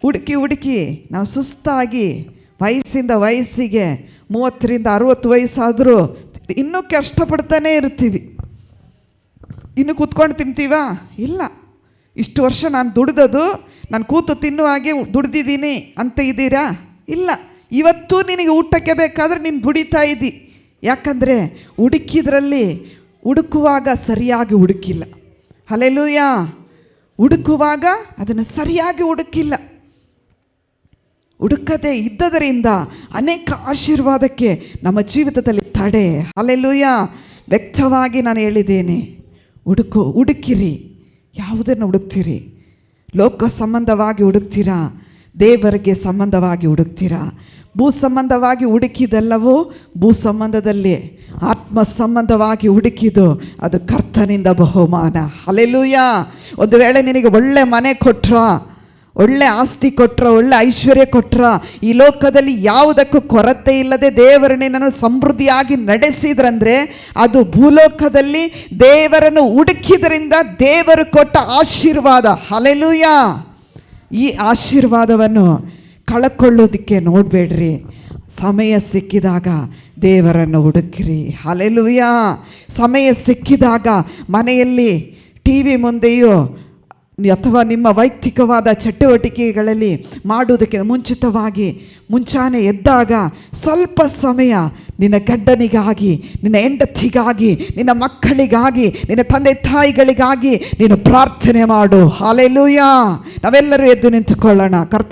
ಹುಡುಕಿ ನಾವು ಸುಸ್ತಾಗಿ ವಯಸ್ಸಿಂದ ವಯಸ್ಸಿಗೆ 30ರಿಂದ 60 ವಯಸ್ಸಾದರೂ ಇನ್ನೂ ಕಷ್ಟಪಡ್ತಾನೇ ಇರ್ತೀವಿ. ಇನ್ನು ಕೂತ್ಕೊಂಡು ತಿಂತೀವಾ? ಇಲ್ಲ. ಇಷ್ಟು ವರ್ಷ ನಾನು ದುಡ್ದದು, ನಾನು ಕೂತು ತಿನ್ನುವ ಹಾಗೆ ದುಡ್ದಿದ್ದೀನಿ ಅಂತ ಇದ್ದೀರಾ? ಇಲ್ಲ. ಇವತ್ತು ನಿನಗೆ ಊಟಕ್ಕೆ ಬೇಕಾದರೆ ನೀನು ದುಡಿತಾ ಇದ್ದಿ. ಯಾಕಂದರೆ ಹುಡುಕುವಾಗ ಸರಿಯಾಗಿ ಹುಡುಕಿಲ್ಲ. ಹಲ್ಲೆಲೂಯಾ. ಹುಡುಕುವಾಗ ಅದನ್ನು ಸರಿಯಾಗಿ ಹುಡುಕದೇ ಇದ್ದದರಿಂದ ಅನೇಕ ಆಶೀರ್ವಾದಕ್ಕೆ ನಮ್ಮ ಜೀವಿತದಲ್ಲಿ ತಡೆ. ಹಲ್ಲೆಲೂಯಾ. ವ್ಯಕ್ತವಾಗಿ ನಾನು ಹೇಳಿದ್ದೇನೆ, ಹುಡುಕಿರಿ. ಯಾವುದನ್ನು ಹುಡುಕ್ತೀರಿ? ಲೋಕ ಸಂಬಂಧವಾಗಿ ಹುಡುಕ್ತೀರಾ? ದೇವರಿಗೆ ಸಂಬಂಧವಾಗಿ ಹುಡುಕ್ತೀರಾ? ಭೂ ಸಂಬಂಧವಾಗಿ ಹುಡುಕಿದೆಲ್ಲವೂ ಭೂ ಸಂಬಂಧದಲ್ಲಿ, ಆತ್ಮ ಸಂಬಂಧವಾಗಿ ಹುಡುಕಿದ್ದು ಅದು ಕರ್ತನಿಂದ ಬಹುಮಾನ. ಹಲ್ಲೆಲೂಯಾ. ಒಂದು ವೇಳೆ ನಿನಗೆ ಒಳ್ಳೆ ಮನೆ ಕೊಟ್ರ, ಒಳ್ಳೆ ಆಸ್ತಿ ಕೊಟ್ರ, ಒಳ್ಳೆ ಐಶ್ವರ್ಯ ಕೊಟ್ರ, ಈ ಲೋಕದಲ್ಲಿ ಯಾವುದಕ್ಕೂ ಕೊರತೆ ಇಲ್ಲದೆ ದೇವರು ನಿನ್ನನ್ನು ಸಮೃದ್ಧಿಯಾಗಿ ನಡೆಸಿದ್ರಂದರೆ ಅದು ಭೂಲೋಕದಲ್ಲಿ ದೇವರನ್ನು ಹುಡುಕಿದ್ರಿಂದ ದೇವರು ಕೊಟ್ಟ ಆಶೀರ್ವಾದ. ಹಲ್ಲೆಲೂಯಾ. ಈ ಆಶೀರ್ವಾದವನ್ನು ಕಳಕೊಳ್ಳೋದಕ್ಕೆ ನೋಡಬೇಡ್ರಿ. ಸಮಯ ಸಿಕ್ಕಿದಾಗ ದೇವರನ್ನು ಹುಡುಕಿರಿ. ಹಲ್ಲೆಲೂಯಾ. ಸಮಯ ಸಿಕ್ಕಿದಾಗ ಮನೆಯಲ್ಲಿ TV ಮುಂದೆಯೋ ಅಥವಾ ನಿಮ್ಮ ವೈಯಕ್ತಿಕವಾದ ಚಟುವಟಿಕೆಗಳಲ್ಲಿ ಮಾಡುವುದಕ್ಕೆ ಮುಂಚಾನೆ ಎದ್ದಾಗ ಸ್ವಲ್ಪ ಸಮಯ ನಿನ್ನ ಗಂಡನಿಗಾಗಿ, ನಿನ್ನ ಹೆಂಡತಿಗಾಗಿ, ನಿನ್ನ ಮಕ್ಕಳಿಗಾಗಿ, ನಿನ್ನ ತಂದೆ ತಾಯಿಗಳಿಗಾಗಿ ನೀನು ಪ್ರಾರ್ಥನೆ ಮಾಡು. ಹಲ್ಲೆಲೂಯಾ. ನಾವೆಲ್ಲರೂ ಎದ್ದು ನಿಂತುಕೊಳ್ಳೋಣ. ಕರ್ತನ